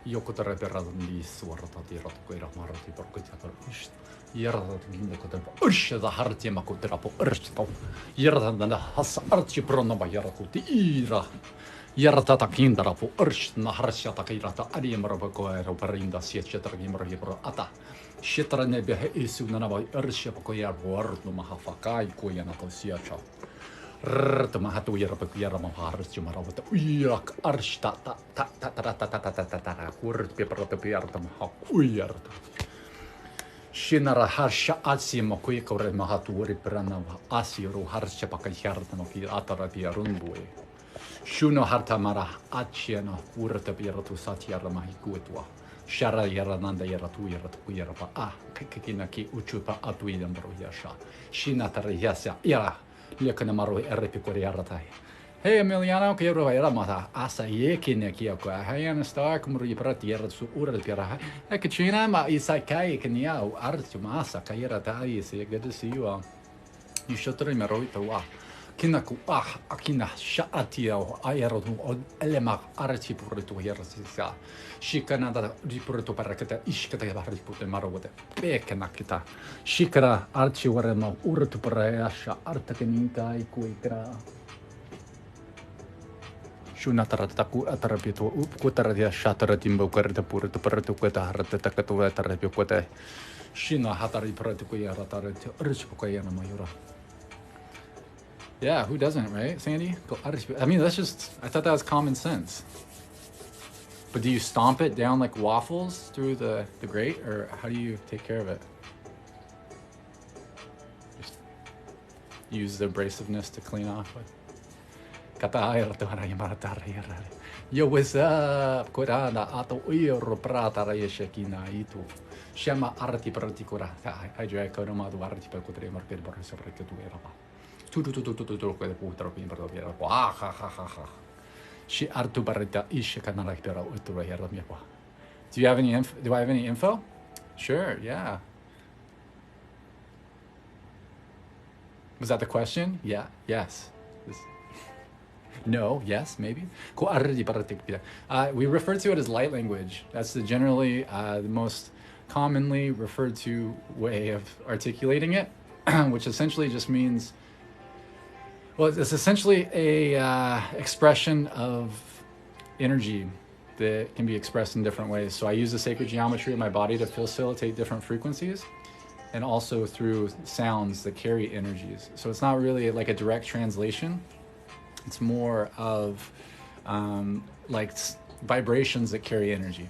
Yokotara Berandi Swarata Ratkoira Marati Porkita Ush, Yerda Gindakota Ush, the Hartima Kotrapo Ursto, Yerda than the Has Archipronoma Yarakuti Ira, Yerata Kindarapo Ursh, Naharsha Takirata Adiamarabaco, Perinda Sietchetragimara Ata, Shetra Nebe Isunanaba Urshapoya, Ward Mahafakai, Koyanato Siacha. Mahatu Yarapakira Mahars Jumarawat Uyak Arshta Word paper of the Piartam Uyart Shinara Harsha Asim Quikore Mahatu Ripranava Asiru Harsha Pakayartanoki Ataratia Rundue Shuno Hartamara Achiana Urta Piratu Satyara Mahikutua Shara Yarananda Yaratu Yaratu Yarapa Kikinaki Uchupa Atuidam Yasha Shinatara Yasa Yara Liakanamaru Eripikoriaratai. Hey Emiliano, Kiro Ramata, Asa Yekin Kiaka, Hayan Stark Muri Pratier su Urapira, Ekachina, Ma Isakai, Kenya, Artumasa, Kayaratai, say good to see you all. You should remember Kinaku Akina Shaatio, Ayaro, Elema, Archipurtu Yersa, Shikanada Ripurtu Parakata, Ishkata Riput Marawata, Bekanakita, Shikara, Archiwaremo, Urtu Parayasha, Artakaninka, Kuikra. Shunataraku Atarapito, Upkutaradia Shataratimbo, Kartapur, the Pertuqueta, Ratakatu, Tarapiquete, Shina Hatari Pertuquia, Richipuquayana Mayura. Yeah, who doesn't, right, Sandy? I mean, that's just, I thought that was common sense. But do you stomp it down like waffles through the grate, or how do you take care of it? Just use the abrasiveness to clean off with. Yo, what's up? Kurana ato uiro prata rayeshekina itu. Shema arti pratikura. I drag Kodoma to Arti Pakutre Market Barca Tuera. She Artubarita Ishakana like Dera Utura. Do you have any info? Do I have any info? Sure, yeah. Was that the question? Yeah, yes. No, yes, maybe. We refer to it as light language. That's generally the most commonly referred to way of articulating it, which essentially just means, well, it's essentially a expression of energy that can be expressed in different ways. So I use the sacred geometry of my body to facilitate different frequencies, and also through sounds that carry energies. So it's not really like a direct translation. It's more of like vibrations that carry energy,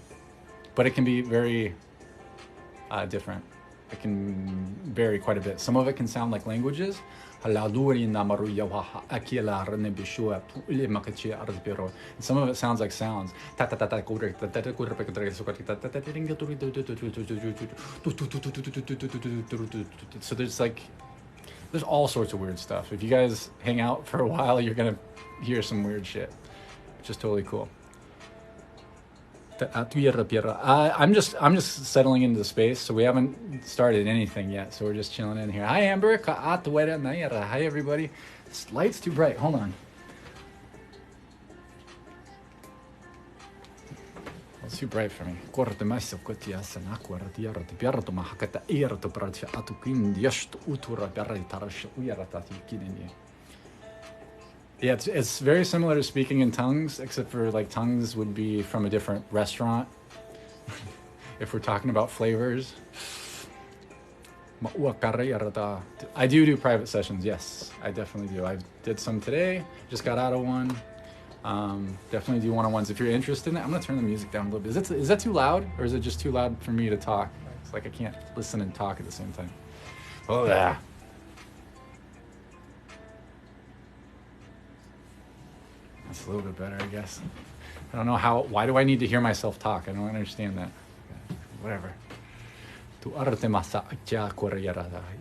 but it can be very different. It can vary quite a bit. Some of it can sound like languages. And some of it sounds like sounds. So there's all sorts of weird stuff. If you guys hang out for a while, you're gonna hear some weird shit, which is totally cool. I'm just settling into the space, so we haven't started anything yet. So we're just chilling in here. Hi Amber. Hi everybody. This light's too bright. Hold on. It's too bright for me. Yeah, it's very similar to speaking in tongues, except for like tongues would be from a different restaurant. If we're talking about flavors. I do private sessions, yes, I definitely do. I did some today, just got out of one. Definitely do one-on-ones if you're interested in it. I'm gonna turn the music down a little bit. Is that too loud, or is it just too loud for me to talk? It's like I can't listen and talk at the same time. Oh yeah. That's a little bit better, I guess. I don't know why do I need to hear myself talk? I don't understand that. Whatever.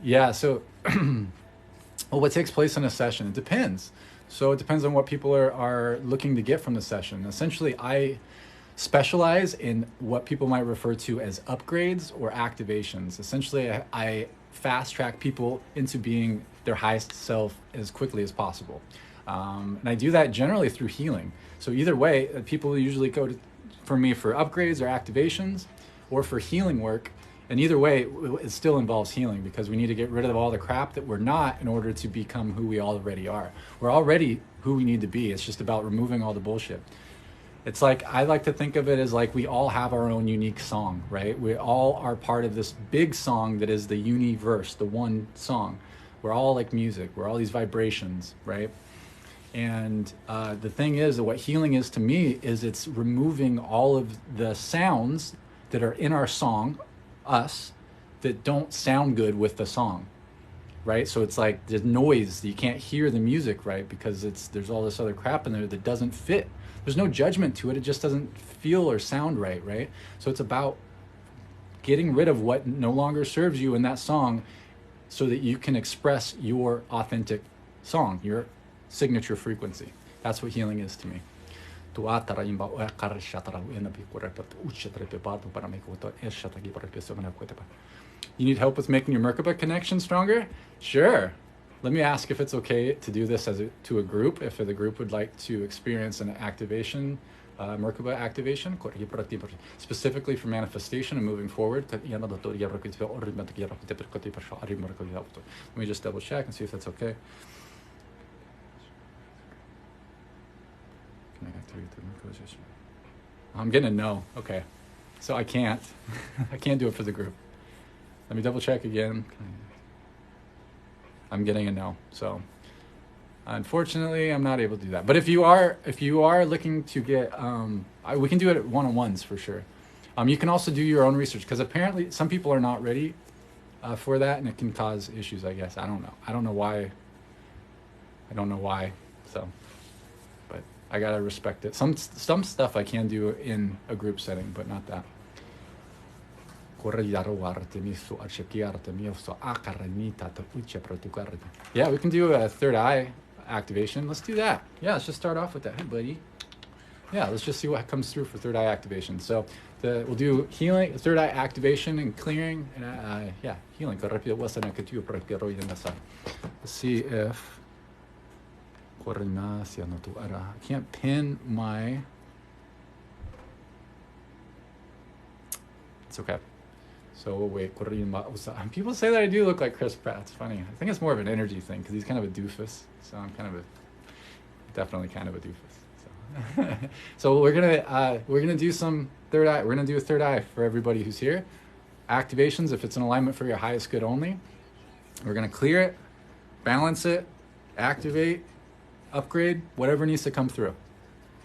Yeah, so well, what takes place in a session? It depends. So it depends on what people are looking to get from the session. Essentially, I specialize in what people might refer to as upgrades or activations. Essentially, I fast track people into being their highest self as quickly as possible. And I do that generally through healing. So either way, people usually go for me for upgrades or activations or for healing work. And either way, it still involves healing because we need to get rid of all the crap that we're not in order to become who we already are. We're already who we need to be. It's just about removing all the bullshit. It's like, I like to think of it as like we all have our own unique song, right? We all are part of this big song that is the universe, the one song. We're all like music. We're all these vibrations, right? And the thing is, what healing is to me is it's removing all of the sounds that are in our song, us, that don't sound good with the song, right? So it's like there's noise. You can't hear the music, right? Because there's all this other crap in there that doesn't fit. There's no judgment to it. It just doesn't feel or sound right, right? So it's about getting rid of what no longer serves you in that song so that you can express your authentic song, your signature frequency. That's what healing is to me. You need help with making your Merkaba connection stronger? Sure. Let me ask if it's okay to do this to a group, if the group would like to experience an activation, Merkaba activation, specifically for manifestation and moving forward. Let me just double check and see if that's okay. I'm getting a no. Okay. So I can't. I can't do it for the group. Let me double check again. I'm getting a no. So unfortunately, I'm not able to do that. But if you are looking to get, we can do it at one-on-ones for sure. You can also do your own research because apparently some people are not ready for that, and it can cause issues, I guess. I don't know. I don't know why. So, but I gotta respect it. Some stuff I can do in a group setting, but not that. Yeah, we can do a third eye activation. Let's do that. Yeah, let's just start off with that. Hey, buddy. Yeah, let's just see what comes through for third eye activation. So we'll do healing, third eye activation and clearing. And yeah, healing. Let's see if I can't pin my. It's okay. So we'll wait. People say that I do look like Chris Pratt. It's funny. I think it's more of an energy thing because he's kind of a doofus. So I'm definitely kind of a doofus. So we're gonna do some third eye. We're gonna do a third eye for everybody who's here. Activations, if it's an alignment for your highest good only. We're gonna clear it, balance it, activate, upgrade, whatever needs to come through.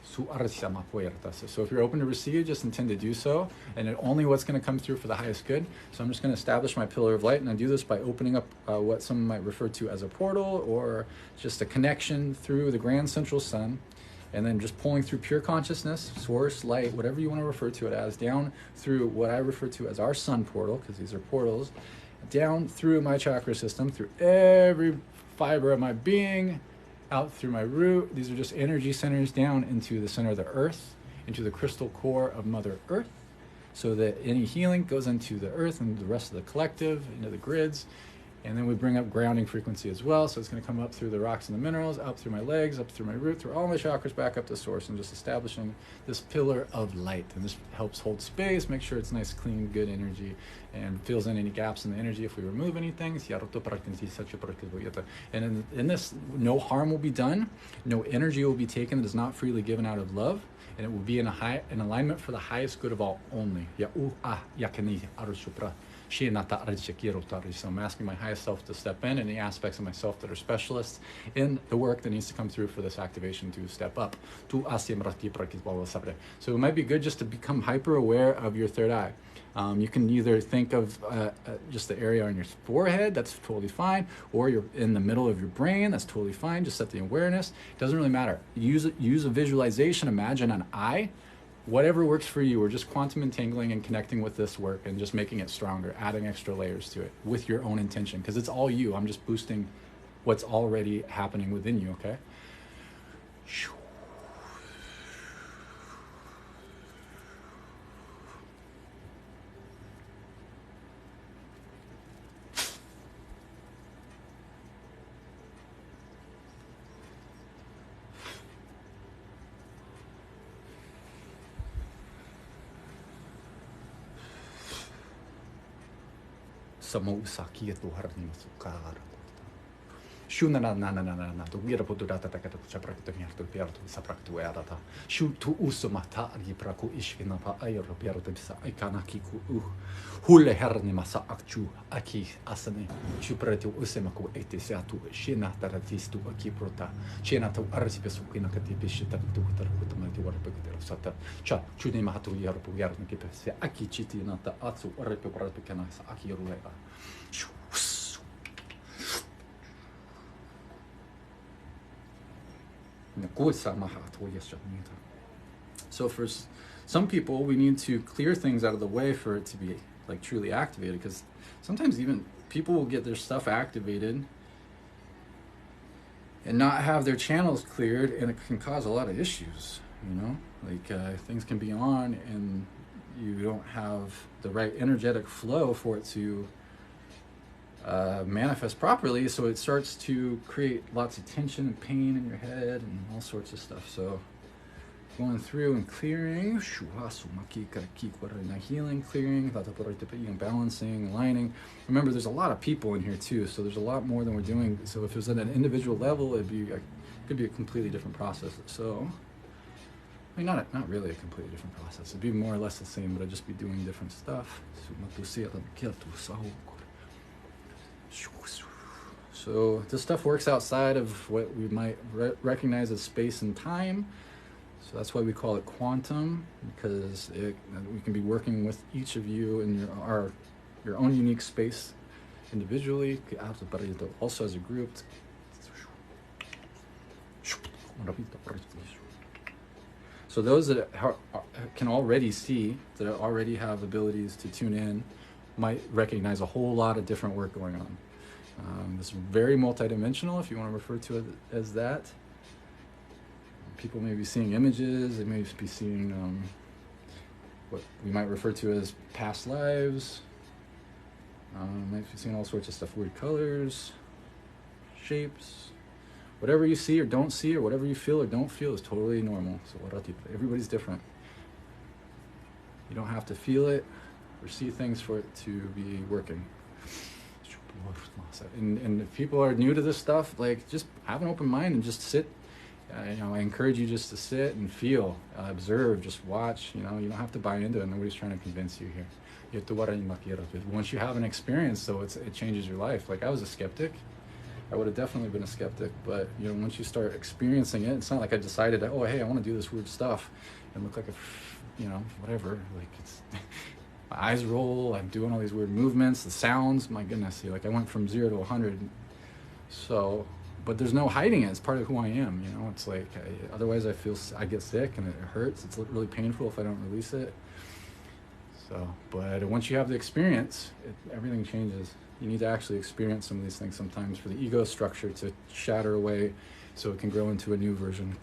So if you're open to receive, just intend to do so, and only what's going to come through for the highest good. So I'm just going to establish my pillar of light, and I do this by opening up what some might refer to as a portal or just a connection through the grand central sun, and then just pulling through pure consciousness, source, light, whatever you want to refer to it as, down through what I refer to as our sun portal, because these are portals, down through my chakra system, through every fiber of my being, out through my root. These are just energy centers down into the center of the earth, into the crystal core of Mother Earth, so that any healing goes into the earth and the rest of the collective, into the grids. And then we bring up grounding frequency as well. So it's going to come up through the rocks and the minerals, up through my legs, up through my root, through all my chakras, back up to source, and just establishing this pillar of light. And this helps hold space, make sure it's nice, clean, good energy, and fills in any gaps in the energy if we remove anything. And in this, no harm will be done. No energy will be taken that is not freely given out of love. And it will be in alignment for the highest good of all only. So I'm asking my highest self to step in any aspects of myself that are specialists in the work that needs to come through for this activation to step up. So it might be good just to become hyper aware of your third eye. You can either think of just the area on your forehead, that's totally fine, or you're in the middle of your brain, that's totally fine. Just set the awareness. It doesn't really matter. Use a visualization. Imagine an eye. Whatever works for you. We're just quantum entangling and connecting with this work and just making it stronger, adding extra layers to it with your own intention, because it's all you. I'm just boosting what's already happening within you, okay? samousa kietu harni sukara. Shuna na tu mira potu data ta kata cha prakta miartu piartu sa praktu erata. Shu tu usumata ni praku ishvina pa ayro piartu bisa ikana kiku hule herni masa akchu aki asane. Shu pratu usemaku ete se atu shina taratistu aki prota. Shina tu arsi pesukina kati bishita tu tarkuta tu warpe kutero sata. Cha chuni mahatu yarpu yarni kipese aki chiti nata atsu warpe pratu kana sa aki ruera. Shu So for some people, we need to clear things out of the way for it to be like truly activated, because sometimes even people will get their stuff activated and not have their channels cleared, and it can cause a lot of issues, like things can be on and you don't have the right energetic flow for it to manifest properly, so it starts to create lots of tension and pain in your head and all sorts of stuff. So going through and clearing, healing, clearing, balancing, aligning. Remember, there's a lot of people in here too, so there's a lot more than we're doing. So if it was at an individual level, it could be a completely different process. So I mean, not really a completely different process. It'd be more or less the same, but I'd just be doing different stuff. So this stuff works outside of what we might recognize as space and time. So that's why we call it quantum, because we can be working with each of you in your own unique space individually, also as a group. So those that can already see, that already have abilities to tune in, might recognize a whole lot of different work going on. It's very multidimensional, if you want to refer to it as that. People may be seeing images, they may be seeing what we might refer to as past lives, might be seeing all sorts of stuff, weird colors, shapes. Whatever you see or don't see, or whatever you feel or don't feel, is totally normal. So everybody's different. You don't have to feel it or see things for it to be working. And if people are new to this stuff, like, just have an open mind and just sit. I encourage you just to sit and feel, observe, just watch. You don't have to buy into it. Nobody's trying to convince you here. Once you have an experience, though, it changes your life. Like, I was a skeptic. I would have definitely been a skeptic, but once you start experiencing it, it's not like I decided, oh, hey, I want to do this weird stuff and look like whatever. Like, it's my eyes roll, I'm doing all these weird movements, the sounds, my goodness, like, I went from 0 to 100. So, but there's no hiding it. It's part of who I am. It's like, otherwise I get sick and it hurts. It's really painful if I don't release it. So, but once you have the experience, everything changes. You need to actually experience some of these things sometimes for the ego structure to shatter away, so it can grow into a new version.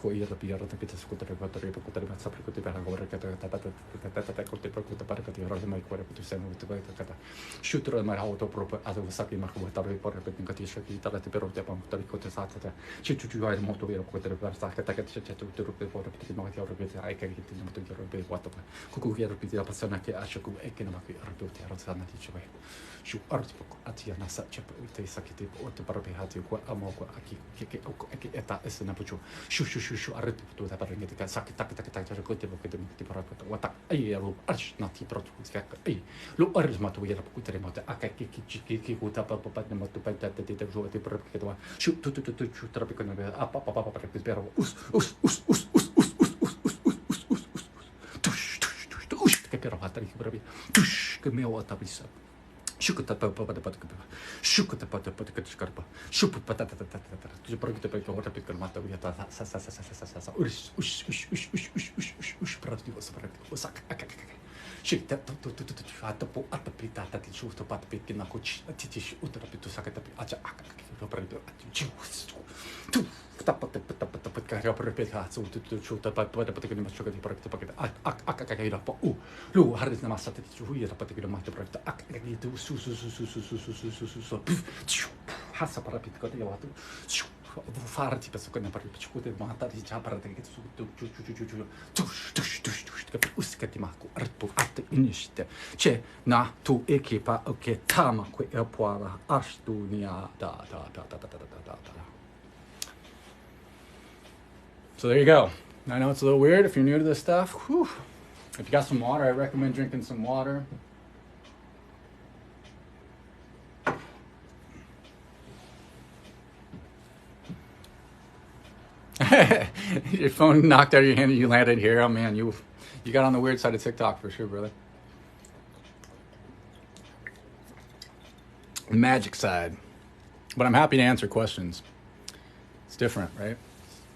Eta ese napucho shu arret tu da parenge de sak tak kote de para wata ai lo arch na ti protu fek ai lo arch ma tu yera ku tere mata aka ki ku ta pa de matu pa ta te jo te pro ke to shu tu trapi con be apa para que spero us che però fatta di proprio che me ho tapisa Shukata Shukata Scarpa, Shupata, to bring the paper, what a pickle matter we had Shit, that to put at the pita that it shows to pat pick in a coach, a titish, utrapi to sack at the to tap at the carrier repeat so to shoot up at the particular sugar product pocket. Akakaira, oh, Lou, Harris Namasa, who is a particular matter product. Akaki to so has a parapet got you to far tipes of a parapet, mata, the chapter, uskatima ku artu at iniste che na tu ekipa oke tama ku epoara astunia da. So there you go. I know it's a little weird if you're new to this stuff. Whew. If you got some water, I recommend drinking some water. Your phone knocked out of your hand and you landed here. Oh man, you got on the weird side of TikTok for sure, brother. Magic side. But I'm happy to answer questions. It's different, right?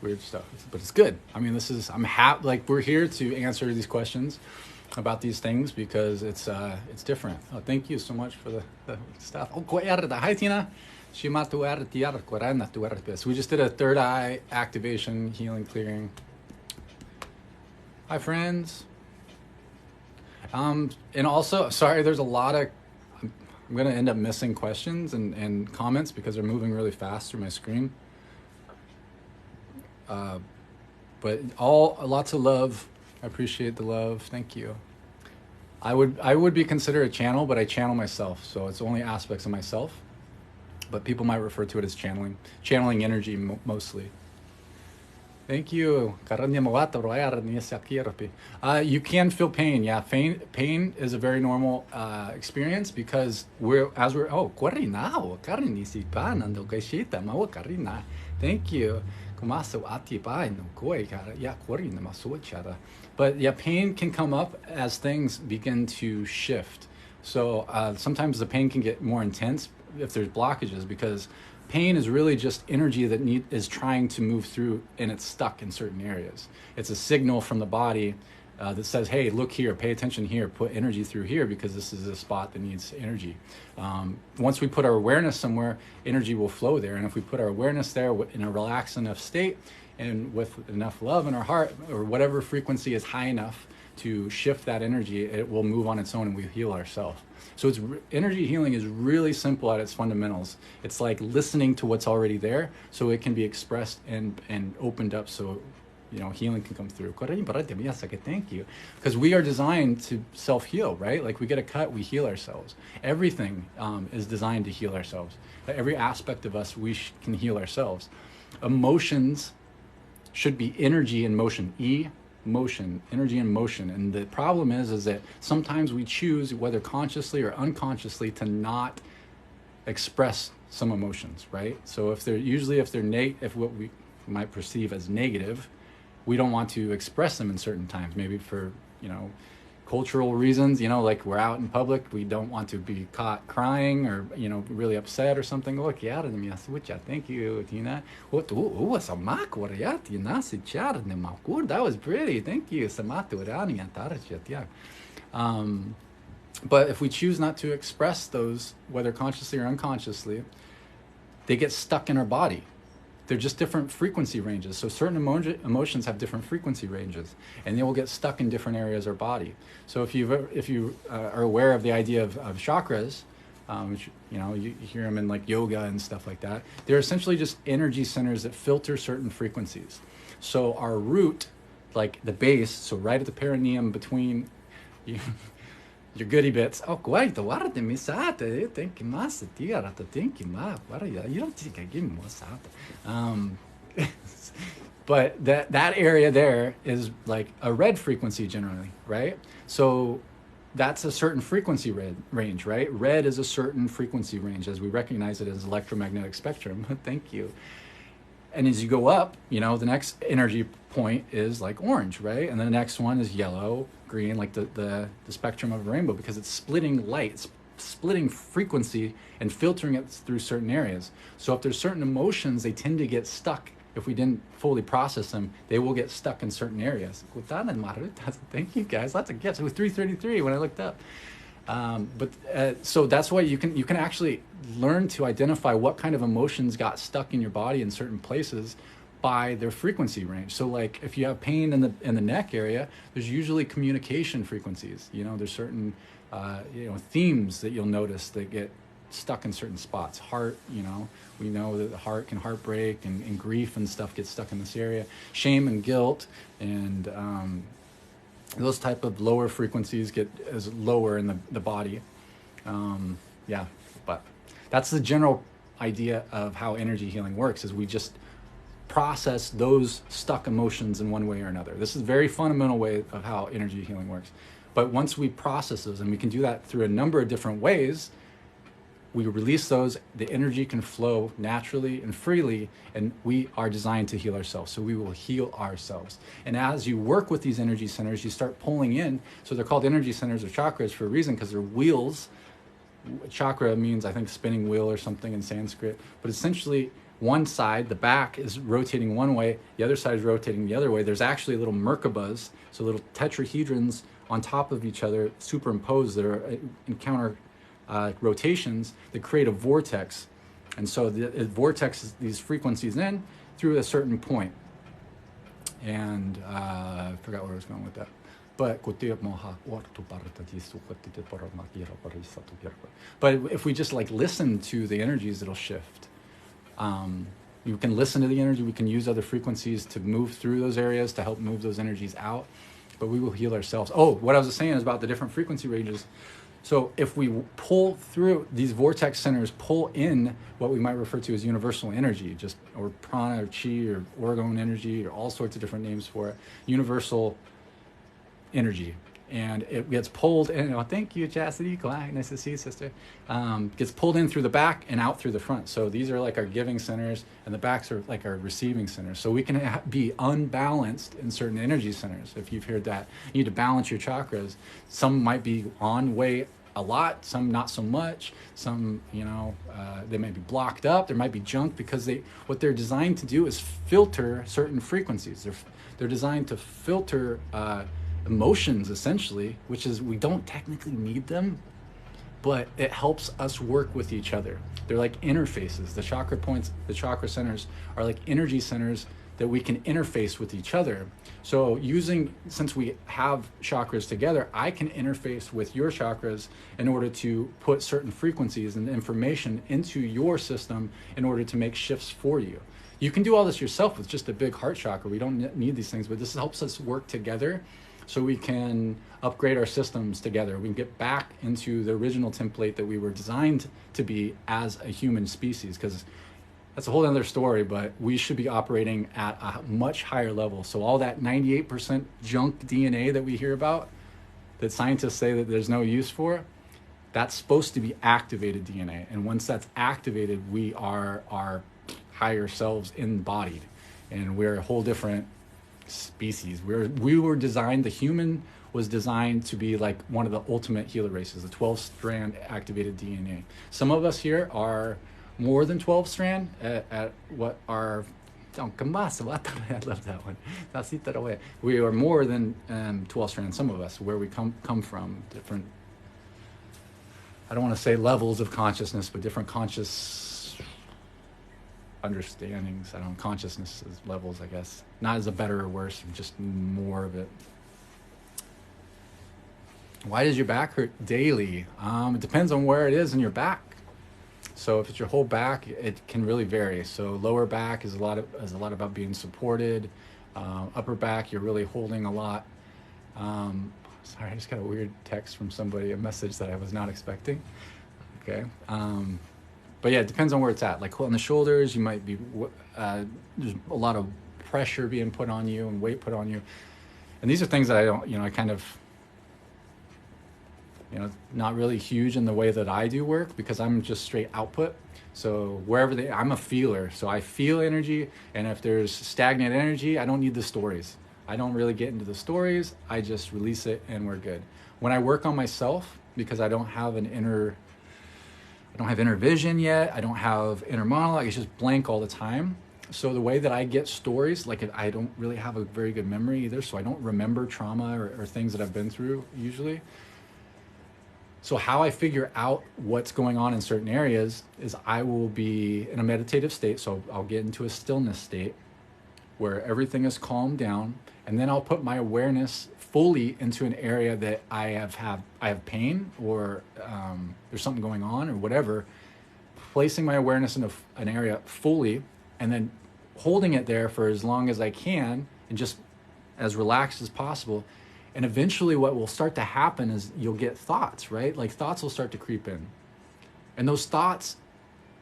Weird stuff, but it's good. I mean, I'm happy, like we're here to answer these questions about these things because it's different. Oh, thank you so much for the stuff. Oh, hi Tina. So we just did a third eye activation, healing, clearing. Hi friends. And also, sorry, there's a lot of, I'm gonna end up missing questions and comments because they're moving really fast through my screen. But lots of love. I appreciate the love. Thank you. I would be considered a channel, but I channel myself, so it's only aspects of myself. But people might refer to it as channeling energy mostly. Thank you. You can feel pain. Yeah, pain is a very normal experience because thank you. But yeah, pain can come up as things begin to shift. So sometimes the pain can get more intense if there's blockages, because pain is really just energy that is trying to move through and it's stuck in certain areas. It's a signal from the body that says, hey, look here, pay attention here, put energy through here because this is a spot that needs energy. Once we put our awareness somewhere, energy will flow there. And if we put our awareness there in a relaxed enough state and with enough love in our heart, or whatever frequency is high enough to shift that energy, it will move on its own and we heal ourselves. So energy healing is really simple at its fundamentals. It's like listening to what's already there so it can be expressed and opened up so healing can come through. Thank you. Because we are designed to self-heal, right? Like we get a cut, we heal ourselves. Everything is designed to heal ourselves. Every aspect of us, we can heal ourselves. Emotions should be energy in motion. Motion, energy in motion. And the problem is that sometimes we choose, whether consciously or unconsciously, to not express some emotions, right? So if what we might perceive as negative, we don't want to express them in certain times, maybe for, cultural reasons, like we're out in public, we don't want to be caught crying or, really upset or something. Thank you, Tina. That was pretty. Thank you. But if we choose not to express those, whether consciously or unconsciously, they get stuck in our body. They're just different frequency ranges. So certain emotions have different frequency ranges, and they will get stuck in different areas of our body. So if you are aware of the idea of chakras, which you hear them in like yoga and stuff like that, they're essentially just energy centers that filter certain frequencies. So our root, like the base, so right at the perineum between your goodie bits. Oh, guarda, guarda, mi sate, thank you, massa, tira, thank you, ma, guarda, you don't think I give me more sate. But that area there is like a red frequency generally, right? So that's a certain frequency range, right? Red is a certain frequency range as we recognize it as electromagnetic spectrum. Thank you. And as you go up, the next energy point is like orange, right? And then the next one is yellow, green, like the spectrum of a rainbow, because it's splitting light, it's splitting frequency and filtering it through certain areas. So if there's certain emotions, they tend to get stuck. If we didn't fully process them, they will get stuck in certain areas. Thank you guys, lots of gifts. It was 3:33 when I looked up. So that's why you can actually learn to identify what kind of emotions got stuck in your body in certain places by their frequency range. So like if you have pain in the neck area, there's usually communication frequencies. There's certain themes that you'll notice that get stuck in certain spots. Heart, we know that the heart can heartbreak and grief and stuff gets stuck in this area. Shame and guilt and those type of lower frequencies get as lower in the body. Yeah, but that's the general idea of how energy healing works, is we just process those stuck emotions in one way or another. This is a very fundamental way of how energy healing works. But once we process those, and we can do that through a number of different ways, we release those, the energy can flow naturally and freely, and we are designed to heal ourselves. So we will heal ourselves. And as you work with these energy centers, you start pulling in. So they're called energy centers or chakras for a reason, because they're wheels. Chakra means, I think, spinning wheel or something in Sanskrit. But essentially, one side, the back, is rotating one way, the other side is rotating the other way. There's actually little Merkabas, so little tetrahedrons on top of each other, superimposed, that are in counter rotations that create a vortex. And so the vortex is these frequencies in through a certain point. And I forgot where I was going with that. But if we just like listen to the energies, it'll shift. You can listen to the energy. We can use other frequencies to move through those areas to help move those energies out. But we will heal ourselves. Oh, what I was saying is about the different frequency ranges. So if we pull through these vortex centers, pull in what we might refer to as universal energy, or prana or chi or orgone energy, or all sorts of different names for it, universal energy. And it gets pulled in. Oh, thank you, Chastity. Nice to see you, sister. Gets pulled in through the back and out through the front. So these are like our giving centers, and the backs are like our receiving centers. So we can be unbalanced in certain energy centers. If you've heard that, you need to balance your chakras. Some might be on way a lot, some not so much. Some, they may be blocked up. There might be junk, because what they're designed to do is filter certain frequencies. They're designed to filter emotions, essentially, which is, we don't technically need them, but it helps us work with each other. They're like interfaces. The chakra points, the chakra centers are like energy centers that we can interface with each other. So since we have chakras together, I can interface with your chakras in order to put certain frequencies and information into your system in order to make shifts for you. You can do all this yourself with just a big heart chakra. We don't need these things, but this helps us work together so we can upgrade our systems together. We can get back into the original template that we were designed to be as a human species, because that's a whole other story, but we should be operating at a much higher level. So all that 98% junk DNA that we hear about, that scientists say that there's no use for, that's supposed to be activated DNA. And once that's activated, we are our higher selves embodied, and we're a whole different species. We were designed, the human was designed to be like one of the ultimate healer races, the 12-strand activated DNA. Some of us here are more than 12-strand at what are, I love that one. We are more than 12-strand, some of us, where we come from, different, I don't want to say levels of consciousness, but different conscious understandings. I don't know, consciousness levels, I guess. Not as a better or worse, just more of it. Why does your back hurt daily? It depends on where it is in your back. So if it's your whole back, it can really vary. So lower back is a lot about being supported. Upper back, you're really holding a lot. Sorry, I just got a weird text from somebody, a message that I was not expecting. Okay. But yeah, it depends on where it's at. Like on the shoulders, you might be, there's a lot of pressure being put on you and weight put on you. And these are things that I don't, I kind of, not really huge in the way that I do work, because I'm just straight output. So wherever I'm a feeler. So I feel energy. And if there's stagnant energy, I don't need the stories. I don't really get into the stories. I just release it and we're good. When I work on myself, because I don't have inner vision yet. I don't have inner monologue. It's just blank all the time. So the way that I get stories, like I don't really have a very good memory either. So I don't remember trauma or things that I've been through usually. So how I figure out what's going on in certain areas is I will be in a meditative state. So I'll get into a stillness state where everything is calmed down. And then I'll put my awareness fully into an area that I have pain, or there's something going on or whatever, placing my awareness in an area fully, and then holding it there for as long as I can, and just as relaxed as possible. And eventually what will start to happen is you'll get thoughts, right? Like thoughts will start to creep in. And those thoughts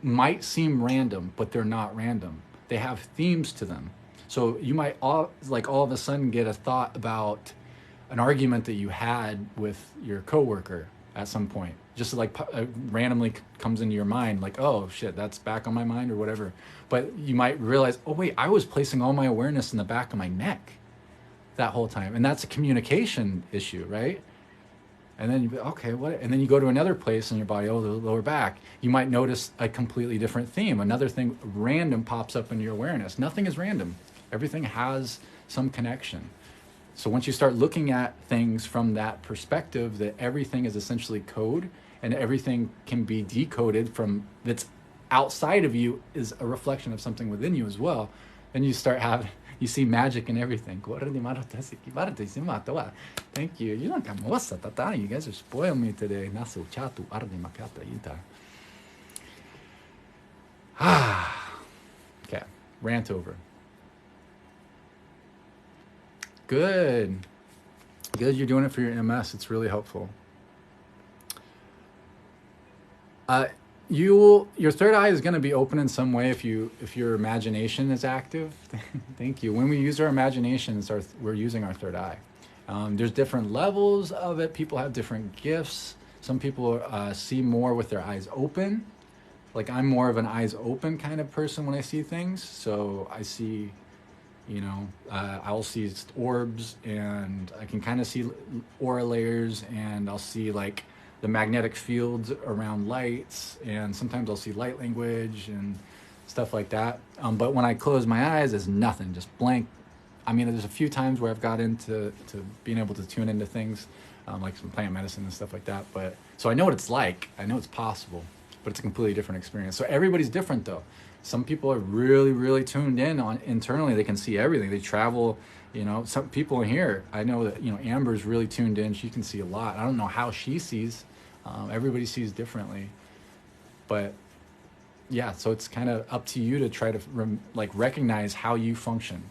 might seem random, but they're not random. They have themes to them. So you might all of a sudden get a thought about an argument that you had with your coworker at some point. Just like randomly comes into your mind, like, oh shit, that's back on my mind or whatever. But you might realize, oh wait, I was placing all my awareness in the back of my neck that whole time. And that's a communication issue, right? And then you be, okay, what? And then you go to another place in your body, oh, the lower back. You might notice a completely different theme. Another thing random pops up in your awareness. Nothing is random. Everything has some connection. So once you start looking at things from that perspective, that everything is essentially code and everything can be decoded from that's outside of you is a reflection of something within you as well, then you start having, you see magic in everything. Thank you. You guys are spoiling me today. Okay, rant over. Good. Good, you're doing it for your MS. It's really helpful. Your third eye is going to be open in some way if your imagination is active. Thank you. When we use our imagination, we're using our third eye. There's different levels of it. People have different gifts. Some people see more with their eyes open. Like I'm more of an eyes open kind of person when I see things. So I see, I'll see orbs and I can kind of see aura layers, and I'll see like the magnetic fields around lights, and sometimes I'll see light language and stuff like that. But when I close my eyes, it's nothing, just blank. I mean, there's a few times where I've got into being able to tune into things, like some plant medicine and stuff like that. But so I know what it's like. I know it's possible, but it's a completely different experience. So everybody's different though. Some people are really, really tuned in on internally. They can see everything. They travel, some people in here, I know that, Amber's really tuned in. She can see a lot. I don't know how she sees. Everybody sees differently. But yeah, so it's kind of up to you to try to recognize how you function,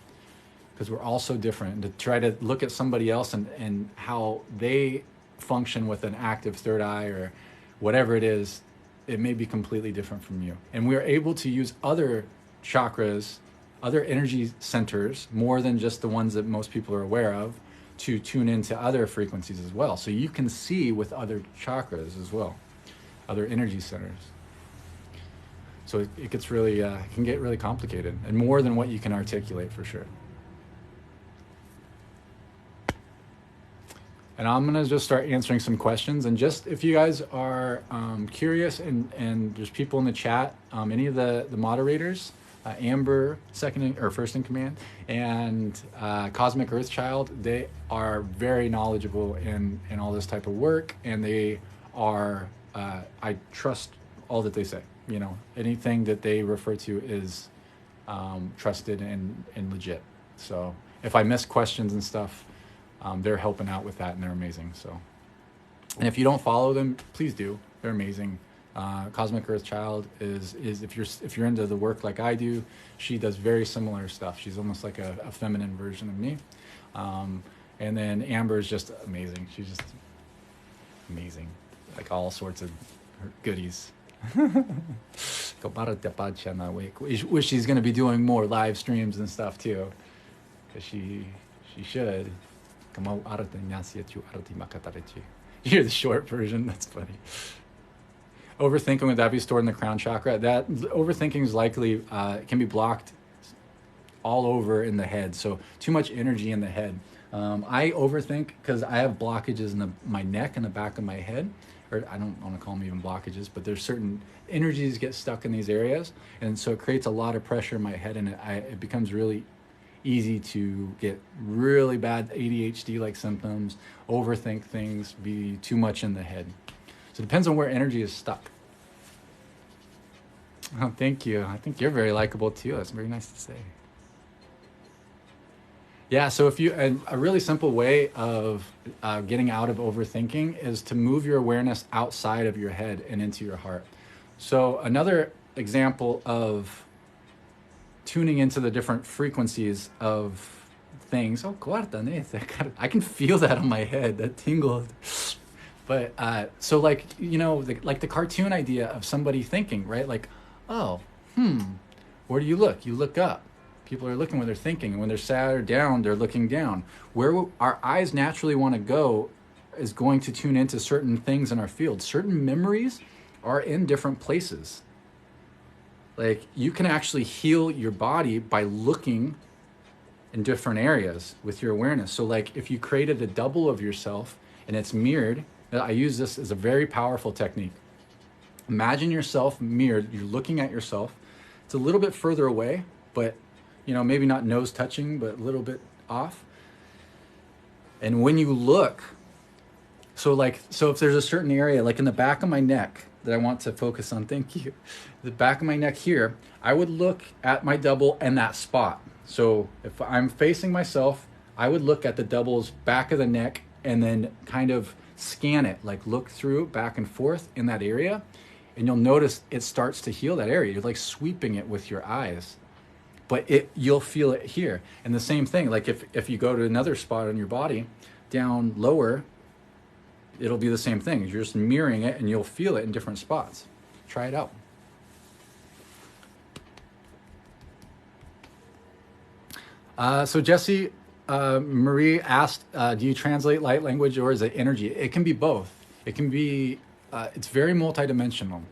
because we're all so different. And to try to look at somebody else and how they function with an active third eye or whatever it is, it may be completely different from you. And we're able to use other chakras, other energy centers, more than just the ones that most people are aware of, to tune into other frequencies as well. So you can see with other chakras as well, other energy centers. So it gets really, it can get really complicated, and more than what you can articulate for sure. And I'm gonna just start answering some questions. And just if you guys are curious, and there's people in the chat, any of the moderators, Amber, first in command, and Cosmic Earth Child, they are very knowledgeable in all this type of work, and they are, I trust all that they say. Anything that they refer to is trusted and legit. So if I miss questions and stuff, they're helping out with that, and they're amazing. So, and if you don't follow them, please do. They're amazing. Cosmic Earth Child is if you're into the work like I do, she does very similar stuff. She's almost like a feminine version of me. And then Amber is just amazing. She's just amazing, like all sorts of goodies. Wish she's going to be doing more live streams and stuff too, because she should. You hear the short version. That's funny. Overthinking, would that be stored in the crown chakra? That overthinking is likely can be blocked all over in the head. So too much energy in the head. I overthink because I have blockages in my neck and the back of my head. Or I don't want to call them even blockages, but there's certain energies get stuck in these areas, and so it creates a lot of pressure in my head, and it becomes really easy to get really bad ADHD-like symptoms, overthink things, be too much in the head. So it depends on where energy is stuck. Oh, thank you. I think you're very likable too. That's very nice to say. Yeah, so a really simple way of getting out of overthinking is to move your awareness outside of your head and into your heart. So another example of tuning into the different frequencies of things. Oh, guarda, I can feel that on my head, that tingle. But so like, you know, like the cartoon idea of somebody thinking, right? Like, oh, where do you look? You look up. People are looking when they're thinking, and when they're sad or down, they're looking down. Where our eyes naturally want to go is going to tune into certain things in our field. Certain memories are in different places. Like, you can actually heal your body by looking in different areas with your awareness. So like, if you created a double of yourself and it's mirrored, I use this as a very powerful technique. Imagine yourself mirrored, you're looking at yourself. It's a little bit further away, but you know, maybe not nose touching, but a little bit off. And when you look, so if there's a certain area, like in the back of my neck that I want to focus on, thank you, the back of my neck here, I would look at my double and that spot. So if I'm facing myself, I would look at the double's back of the neck and then kind of scan it, like look through back and forth in that area. And you'll notice it starts to heal that area. You're like sweeping it with your eyes, but you'll feel it here. And the same thing, like if you go to another spot on your body down lower, it'll be the same thing. You're just mirroring it and you'll feel it in different spots. Try it out. So Jesse Marie asked, do you translate light language or is it energy? It can be both. It can be, it's very multidimensional.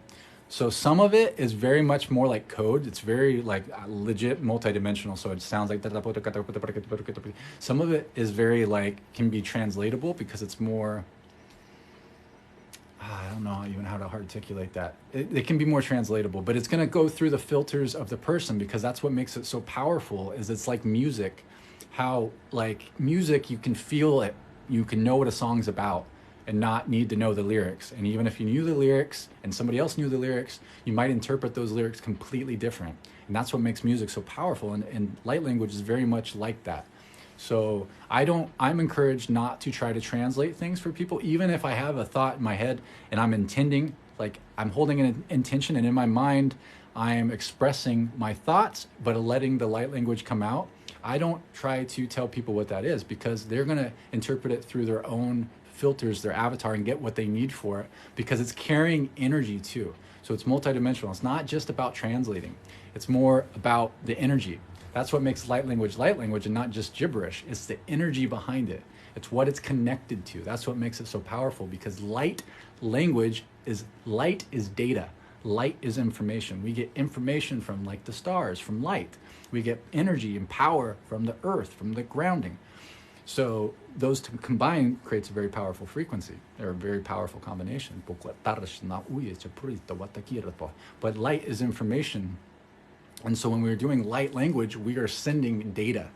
So some of it is very much more like code. It's very like legit multidimensional. So it sounds like, some of it is very like, can be translatable because it's more, I don't know even how to articulate that. It can be more translatable, but it's going to go through the filters of the person, because that's what makes it so powerful. Is it's like music. How like music, you can feel it, you can know what a song's about and not need to know the lyrics. And even if you knew the lyrics and somebody else knew the lyrics, you might interpret those lyrics completely different. And that's what makes music so powerful. And light language is very much like that. So I'm encouraged not to try to translate things for people, even if I have a thought in my head and I'm intending, like I'm holding an intention, and in my mind, I am expressing my thoughts, but letting the light language come out. I don't try to tell people what that is, because they're going to interpret it through their own filters, their avatar, and get what they need for it, because it's carrying energy too. So it's multidimensional. It's not just about translating. It's more about the energy. That's what makes light language and not just gibberish. It's the energy behind it. It's what it's connected to. That's what makes it so powerful, because light language is data. Light is information. We get information from like the stars, from light. We get energy and power from the earth, from the grounding. So those two combined creates a very powerful frequency, or a very powerful combination. But light is information. And so when we're doing light language, we are sending data.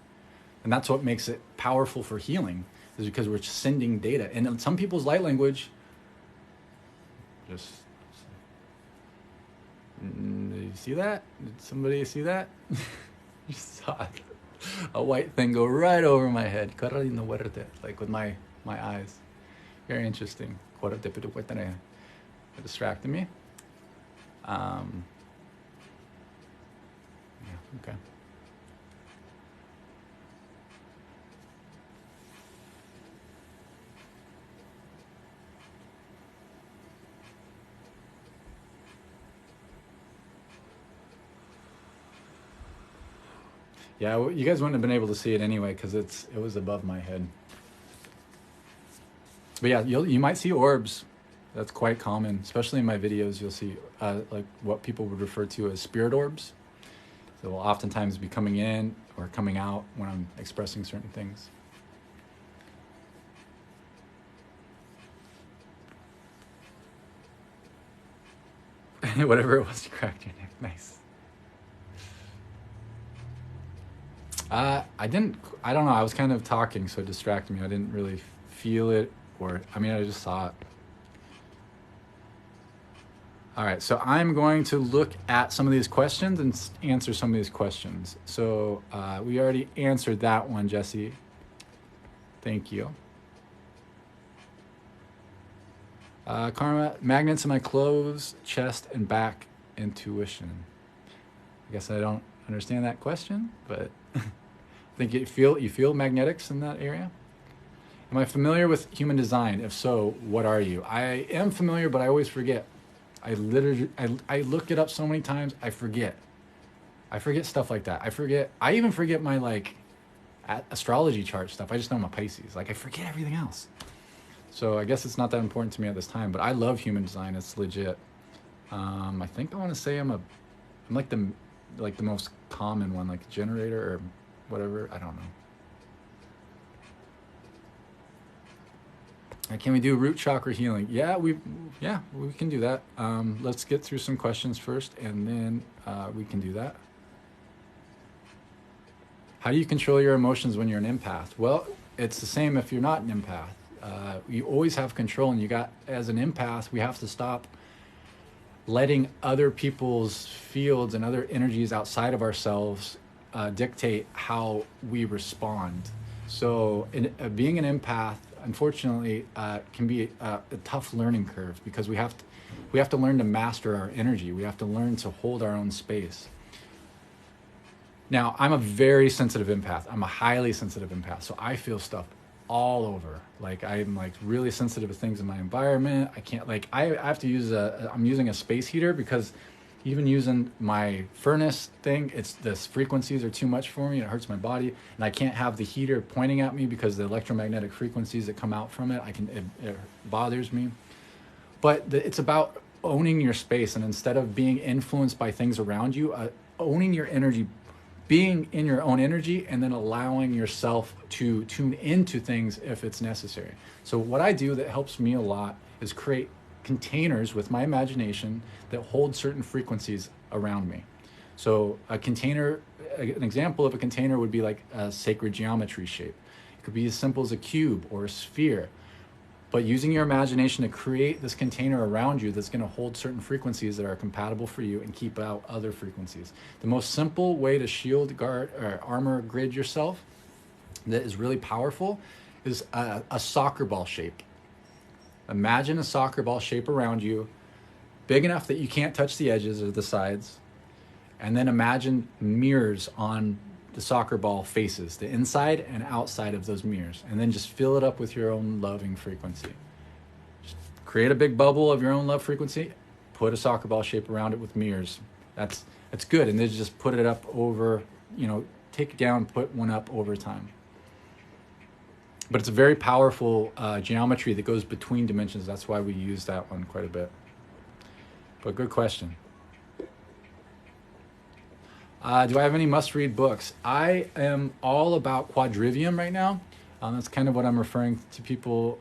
And that's what makes it powerful for healing, is because we're sending data. And in some people's light language, just, did you see that? Did somebody see that? You saw it. A white thing go right over my head, like with my eyes. Very interesting. It distracted me. Yeah, okay. Yeah, well, you guys wouldn't have been able to see it anyway, because it was above my head. But yeah, you might see orbs. That's quite common, especially in my videos. You'll see like what people would refer to as spirit orbs. So they'll oftentimes be coming in or coming out when I'm expressing certain things. Whatever it was, you cracked your neck. Nice. I don't know. I was kind of talking, so it distracted me. I didn't really feel it, or, I mean, I just saw it. All right, so I'm going to look at some of these questions and answer some of these questions. So we already answered that one, Jesse. Thank you. Karma, magnets in my clothes, chest, and back, intuition. I guess I don't understand that question, but Think you feel magnetics in that area? Am I familiar with human design? If so, what are you? I am familiar, but I always forget. I literally, I look it up so many times, I forget. I forget stuff like that. I even forget my like astrology chart stuff. I just know I'm a Pisces. Like I forget everything else. So I guess it's not that important to me at this time, but I love human design. It's legit. I think I want to say I'm like the most common one, like generator or whatever. I don't know. Can we do root chakra healing? Yeah, we can do that. Let's get through some questions first, and then we can do that. How do you control your emotions when you're an empath? Well, it's the same if you're not an empath. You always have control, and as an empath, we have to stop letting other people's fields and other energies outside of ourselves dictate how we respond. So being an empath, unfortunately, can be a tough learning curve, because we have to learn to master our energy. We have to learn to hold our own space. Now, I'm a very sensitive empath. I'm a highly sensitive empath, so I feel stuff all over. Like I'm like really sensitive to things in my environment. I can't I have to use I'm using a space heater, because even using my furnace thing, the frequencies are too much for me. It hurts my body, and I can't have the heater pointing at me because the electromagnetic frequencies that come out from it, it bothers me. But it's about owning your space, and instead of being influenced by things around you, owning your energy, being in your own energy, and then allowing yourself to tune into things if it's necessary. So what I do that helps me a lot is create containers with my imagination that hold certain frequencies around me. So an example of a container would be like a sacred geometry shape. It could be as simple as a cube or a sphere. But using your imagination to create this container around you that's going to hold certain frequencies that are compatible for you and keep out other frequencies. The most simple way to shield, guard, or armor grid yourself that is really powerful is a soccer ball shape. Imagine a soccer ball shape around you, big enough that you can't touch the edges or the sides. And then imagine mirrors on the soccer ball faces, the inside and outside of those mirrors, and then just fill it up with your own loving frequency. Just create a big bubble of your own love frequency, put a soccer ball shape around it with mirrors. That's good. And then just put it up over, take it down, put one up over time. But it's a very powerful geometry that goes between dimensions. That's why we use that one quite a bit. But good question. Do I have any must-read books? I am all about Quadrivium right now. That's kind of what I'm referring to people,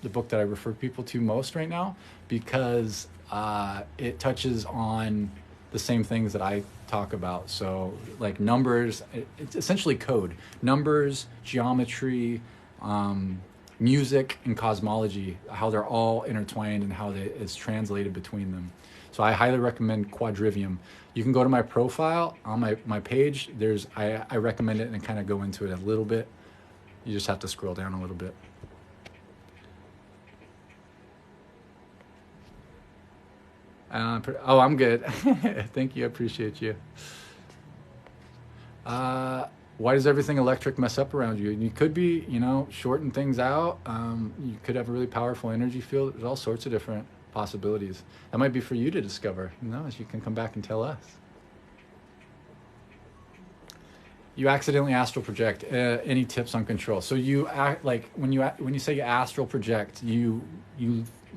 the book that I refer people to most right now, because it touches on the same things that I talk about. So like numbers, it's essentially code. Numbers, geometry, music, and cosmology, how they're all intertwined and how it's translated between them. So I highly recommend Quadrivium. You can go to my profile on my page. I recommend it and kind of go into it a little bit. You just have to scroll down a little bit. I'm good. Thank you. I appreciate you. Why does everything electric mess up around you? And you could be, shorting things out. You could have a really powerful energy field. There's all sorts of different possibilities. That might be for you to discover. Who knows? You can come back and tell us. You accidentally astral project. Any tips on control? So you act like when you say you astral project, you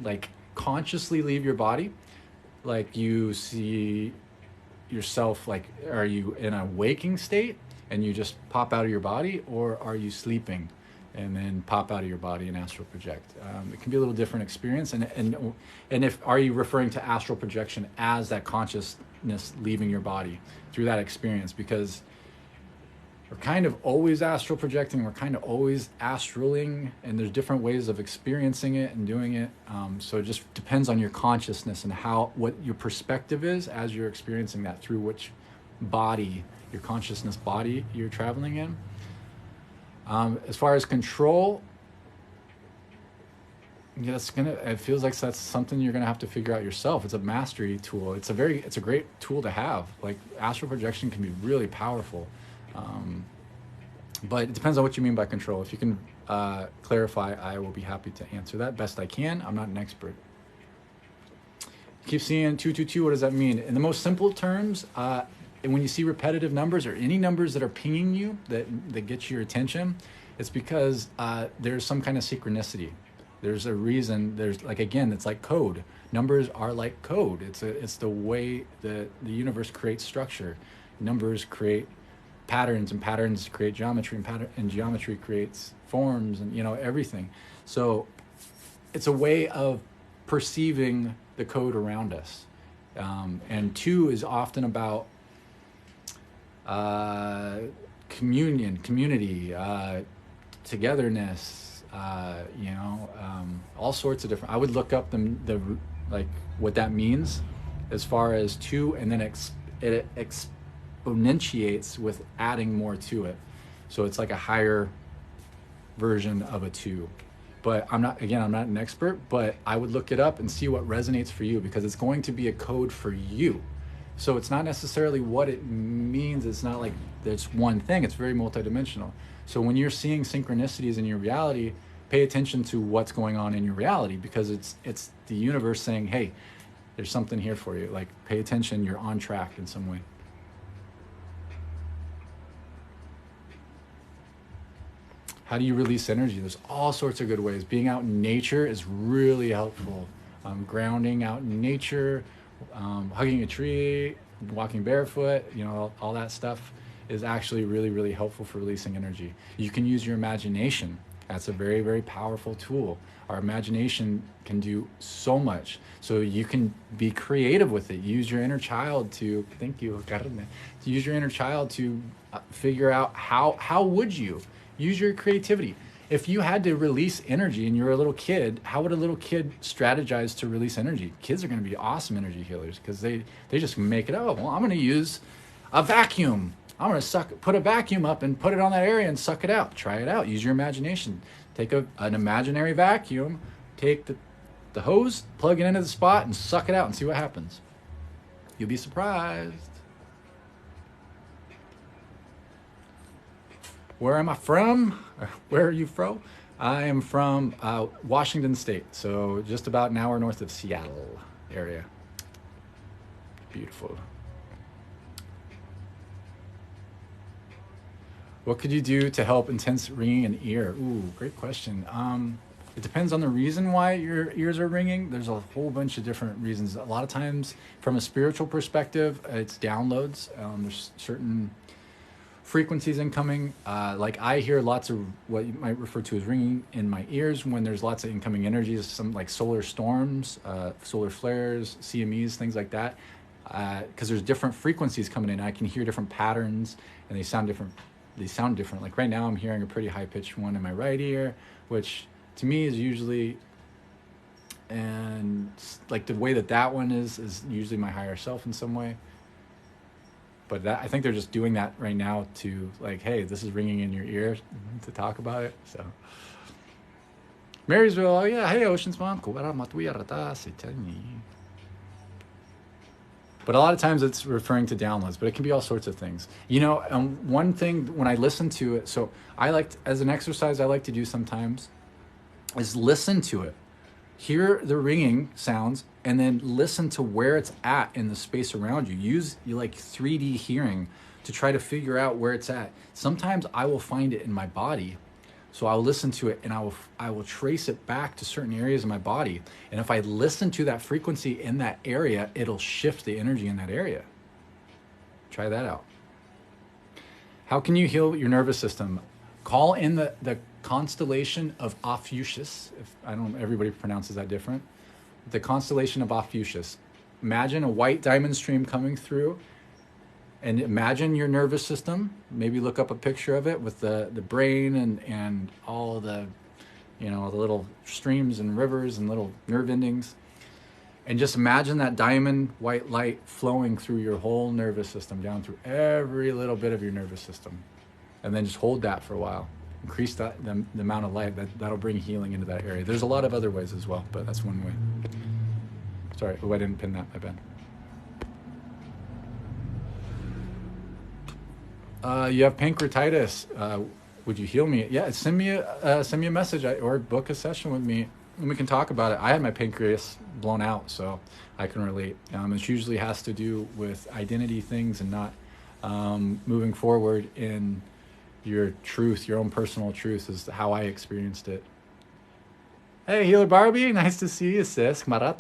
like consciously leave your body. Like you see yourself, like, are you in a waking state and you just pop out of your body, or are you sleeping and then pop out of your body and astral project? It can be a little different experience. And if are you referring to astral projection as that consciousness leaving your body through that experience? Because we're kind of always astral projecting, we're kind of always astraling, and there's different ways of experiencing it and doing it. So it just depends on your consciousness and what your perspective is as you're experiencing that, through which body, your consciousness body you're traveling in. As far as control, it feels like that's something you're gonna have to figure out yourself. It's a mastery tool. It's a great tool to have. Like astral projection can be really powerful. But it depends on what you mean by control. If you can clarify, I will be happy to answer that best I can. I'm not an expert. Keep seeing 222. What does that mean? In the most simple terms, when you see repetitive numbers or any numbers that are pinging you that get your attention, it's because there's some kind of synchronicity. There's a reason. There's like, again, it's like code. Numbers are like code. It's the way that the universe creates structure. Numbers create patterns, and patterns create geometry, and geometry creates forms, and everything. So it's a way of perceiving the code around us. And 2 is often about communion, community, togetherness, all sorts of different. I would look up the like what that means as far as 2, and then it exponentiates with adding more to it. So it's like a higher version of a 2. But I'm not an expert, but I would look it up and see what resonates for you, because it's going to be a code for you. So it's not necessarily what it means. It's not like there's one thing. It's very multidimensional. So when you're seeing synchronicities in your reality, pay attention to what's going on in your reality, because it's the universe saying, hey, there's something here for you. Like, pay attention. You're on track in some way. How do you release energy? There's all sorts of good ways. Being out in nature is really helpful. Grounding out in nature, hugging a tree, walking barefoot, all that stuff is actually really, really helpful for releasing energy. You can use your imagination. That's a very, very powerful tool. Our imagination can do so much. So you can be creative with it. Use your inner child to, thank you, Carmen. Use your inner child to figure out how would you use your creativity. If you had to release energy and you're a little kid, how would a little kid strategize to release energy? Kids are going to be awesome energy healers, because they just make it up. Well, I'm going to use a vacuum. I'm going to put a vacuum up and put it on that area and suck it out. Try it out. Use your imagination. Take an imaginary vacuum, take the hose, plug it into the spot, and suck it out and see what happens. You'll be surprised. Where am I from? Where are you from? I am from Washington State, so just about an hour north of Seattle area. Beautiful. What could you do to help intense ringing in ear? Ooh, great question. It depends on the reason why your ears are ringing. There's a whole bunch of different reasons. A lot of times, from a spiritual perspective, it's downloads. There's certain frequencies incoming. Like I hear lots of what you might refer to as ringing in my ears when there's lots of incoming energies, some like solar storms, solar flares, CMEs, things like that. Because there's different frequencies coming in. I can hear different patterns, and they sound different. Like right now I'm hearing a pretty high-pitched one in my right ear, which to me is usually, and like the way that one is usually my higher self in some way. But I think they're just doing that right now to like, hey, this is ringing in your ear to talk about it. So Marysville, oh yeah, hey, Ocean's mom. But a lot of times it's referring to downloads, but it can be all sorts of things. One thing when I listen to it, so as an exercise I like to do sometimes, is listen to it. Hear the ringing sounds, and then listen to where it's at in the space around you. Use like 3D hearing to try to figure out where it's at. Sometimes I will find it in my body. So I'll listen to it and I will trace it back to certain areas of my body. And if I listen to that frequency in that area, it'll shift the energy in that area. Try that out. How can you heal your nervous system? Call in the constellation of Ophiuchus. Everybody pronounces that different. The constellation of Ophiuchus. Imagine a white diamond stream coming through. And imagine your nervous system. Maybe look up a picture of it with the brain and all the, the little streams and rivers and little nerve endings. And just imagine that diamond white light flowing through your whole nervous system, down through every little bit of your nervous system. And then just hold that for a while. Increase the amount of light. That'll bring healing into that area. There's a lot of other ways as well, but that's one way. Sorry, I didn't pin that, my bad. You have pancreatitis. would you heal me? Yeah, send me a message or book a session with me, and we can talk about it. I had my pancreas blown out, so I can relate. It usually has to do with identity things and not moving forward in your truth, your own personal truth is how I experienced it. Hey, Healer Barbie, nice to see you, sis. I'm glad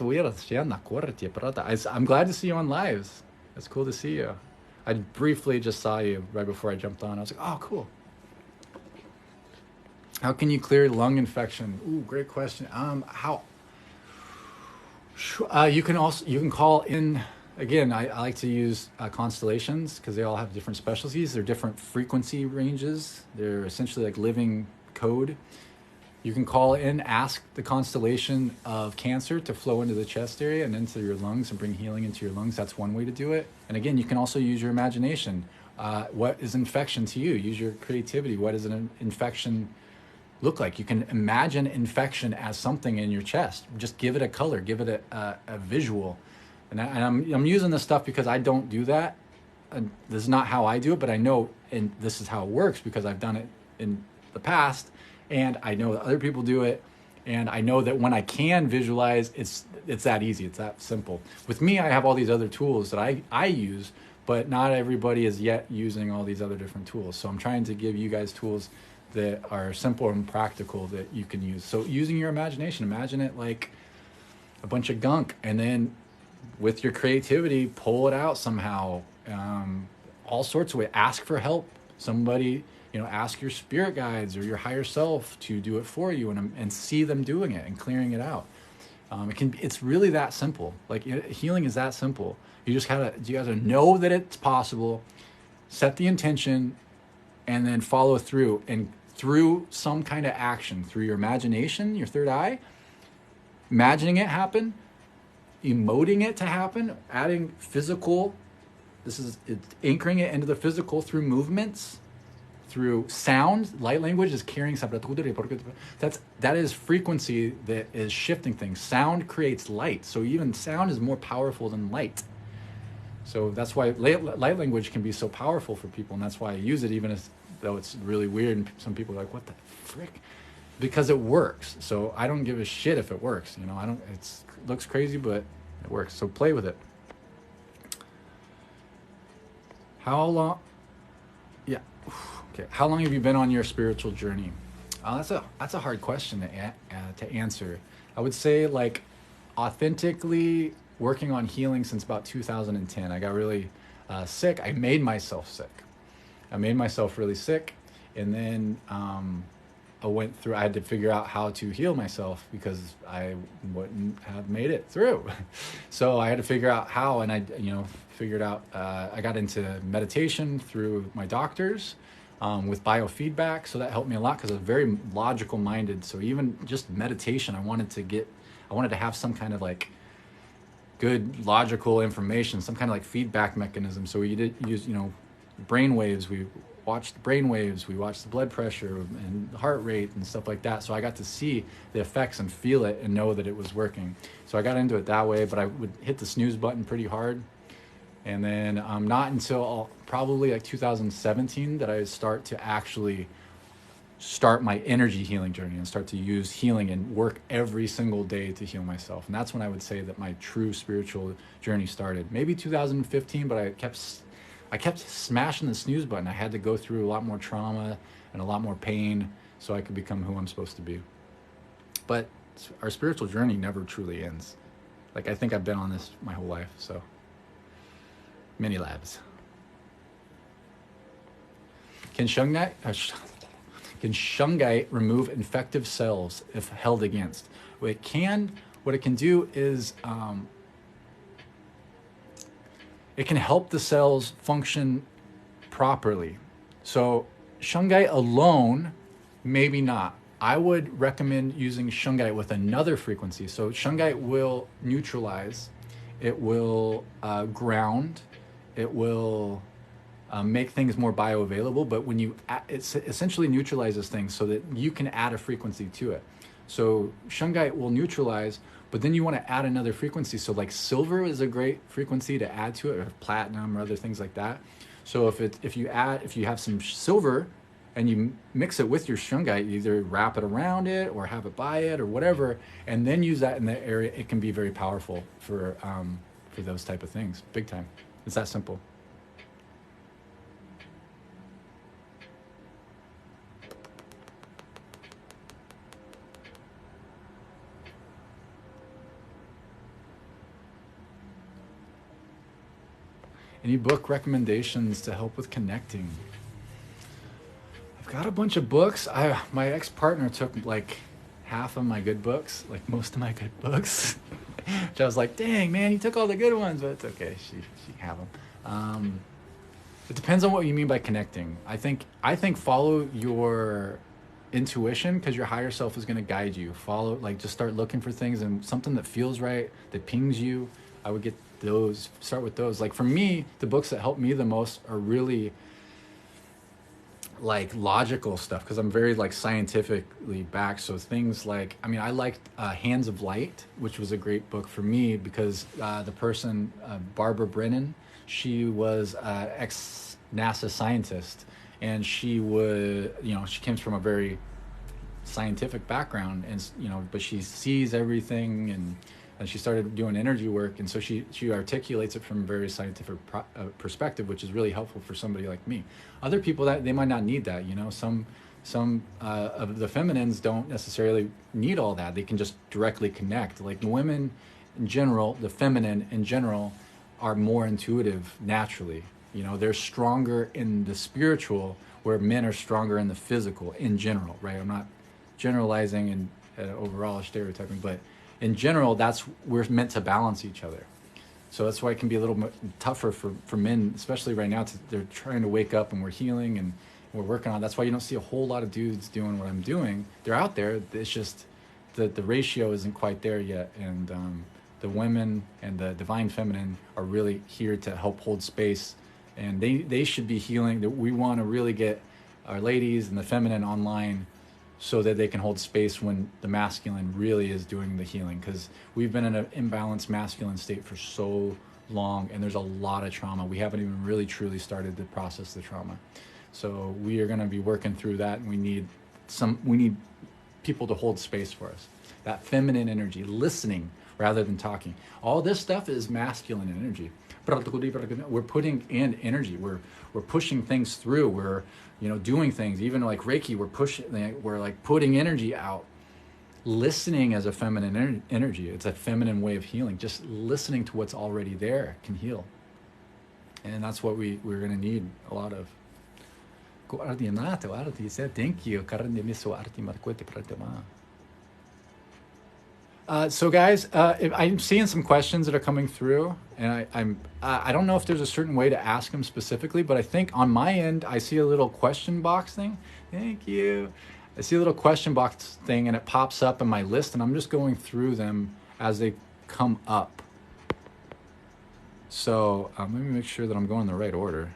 to see you on lives. It's cool to see you. I briefly just saw you right before I jumped on. I was like, oh, cool. How can you clear lung infection? Ooh, great question. You can call in. Again, I like to use constellations because they all have different specialties. They're different frequency ranges. They're essentially like living code. You can call in, ask the constellation of Cancer to flow into the chest area and into your lungs and bring healing into your lungs. That's one way to do it. And again, you can also use your imagination. What is infection to you? Use your creativity. What does an infection look like? You can imagine infection as something in your chest. Just give it a color, give it a visual. And I'm using this stuff because I don't do that. And this is not how I do it, but I know, and this is how it works because I've done it in the past. And I know that other people do it, and I know that when I can visualize, it's that easy, it's that simple. With me, I have all these other tools that I use, but not everybody is yet using all these other different tools. So I'm trying to give you guys tools that are simple and practical that you can use. So using your imagination, imagine it like a bunch of gunk, and then with your creativity, pull it out somehow. All sorts of ways. Ask for help. Somebody, ask your spirit guides or your higher self to do it for you, and see them doing it and clearing it out. It's really that simple. Like healing is that simple. You gotta know that it's possible, set the intention, and then follow through. And through some kind of action, through your imagination, your third eye, imagining it happen, emoting it to happen, adding physical. It's anchoring it into the physical through movements. Through sound. Light language is carrying that is frequency that is shifting things. Sound creates light, so even sound is more powerful than light. So that's why light language can be so powerful for people, and that's why I use it, even though it's really weird and some people are like, what the frick? Because it works. So I don't give a shit if it works. It looks crazy, but it works. So play with it. How long? Yeah. Okay. How long have you been on your spiritual journey? That's a hard question to answer. I would say like authentically working on healing since about 2010. I got really sick. I made myself sick. I made myself really sick, and then I had to figure out how to heal myself because I wouldn't have made it through. So I had to figure out how, and I figured out, I got into meditation through my doctors with biofeedback. So that helped me a lot because I was very logical minded. So even just meditation, I wanted to have some kind of like good logical information, some kind of like feedback mechanism. So we did use, brain waves. We watched the brain waves, we watched the blood pressure and the heart rate and stuff like that. So I got to see the effects and feel it and know that it was working. So I got into it that way, but I would hit the snooze button pretty hard. And then not until probably like 2017 that I start to actually start my energy healing journey and start to use healing and work every single day to heal myself. And that's when I would say that my true spiritual journey started. Maybe 2015, but I kept smashing the snooze button. I had to go through a lot more trauma and a lot more pain so I could become who I'm supposed to be. But our spiritual journey never truly ends. Like, I think I've been on this my whole life, so. Mini labs. Can shungite remove infective cells if held against? What it can do is it can help the cells function properly. So shungite alone, maybe not. I would recommend using shungite with another frequency. So shungite will neutralize, it will ground, it will make things more bioavailable, but when it essentially neutralizes things so that you can add a frequency to it. So shungite will neutralize, but then you want to add another frequency. So like silver is a great frequency to add to it, or platinum or other things like that. So if you have some silver and you mix it with your shungite, you either wrap it around it or have it by it or whatever, and then use that in that area. It can be very powerful for those type of things, big time. It's that simple. Any book recommendations to help with connecting? I've got a bunch of books. My ex-partner took like half of my good books, like most of my good books. Which I was like, dang, man, you took all the good ones, but it's okay. She can have them. It depends on what you mean by connecting. I think follow your intuition, because your higher self is going to guide you. Follow, like, just start looking for things and something that feels right, that pings you. I would get those, start with those. Like for me, the books that help me the most are really like logical stuff, because I'm very like scientifically backed. So things like, I mean, I liked Hands of Light, which was a great book for me because the person, Barbara Brennan, she was ex NASA scientist, and she would, you know, she comes from a very scientific background, and you know, but she sees everything, and she started doing energy work, and so she articulates it from a very scientific perspective, which is really helpful for somebody like me. Other people, that they might not need that, you know. Some of the feminines don't necessarily need all that. They can just directly connect. Like women in general, the feminine in general, are more intuitive naturally. You know, they're stronger in the spiritual, where men are stronger in the physical in general, right? I'm not generalizing and overall stereotyping, but in general, we're meant to balance each other. So that's why it can be a little bit tougher for men, especially right now. They're trying to wake up, and we're healing, and we're working on it. That's why you don't see a whole lot of dudes doing what I'm doing. They're out there. It's just the ratio isn't quite there yet. And the women and the divine feminine are really here to help hold space. And they should be healing. We want to really get our ladies and the feminine online, so that they can hold space when the masculine really is doing the healing. Because we've been in an imbalanced masculine state for so long, and there's a lot of trauma. We haven't even really truly started to process the trauma. So we are going to be working through that, and we need people to hold space for us. That feminine energy, listening rather than talking. All this stuff is masculine energy. We're putting in energy. We're pushing things through. We're, you know, doing things. Even like Reiki, we're like putting energy out. Listening as a feminine energy. It's a feminine way of healing. Just listening to what's already there can heal. And that's what we're going to need a lot of. Thank you. So guys, I'm seeing some questions that are coming through, and I don't know if there's a certain way to ask them specifically, but I think on my end I see a little question box thing. Thank you. I see a little question box thing, and it pops up in my list, and I'm just going through them as they come up. So let me make sure that I'm going in the right order.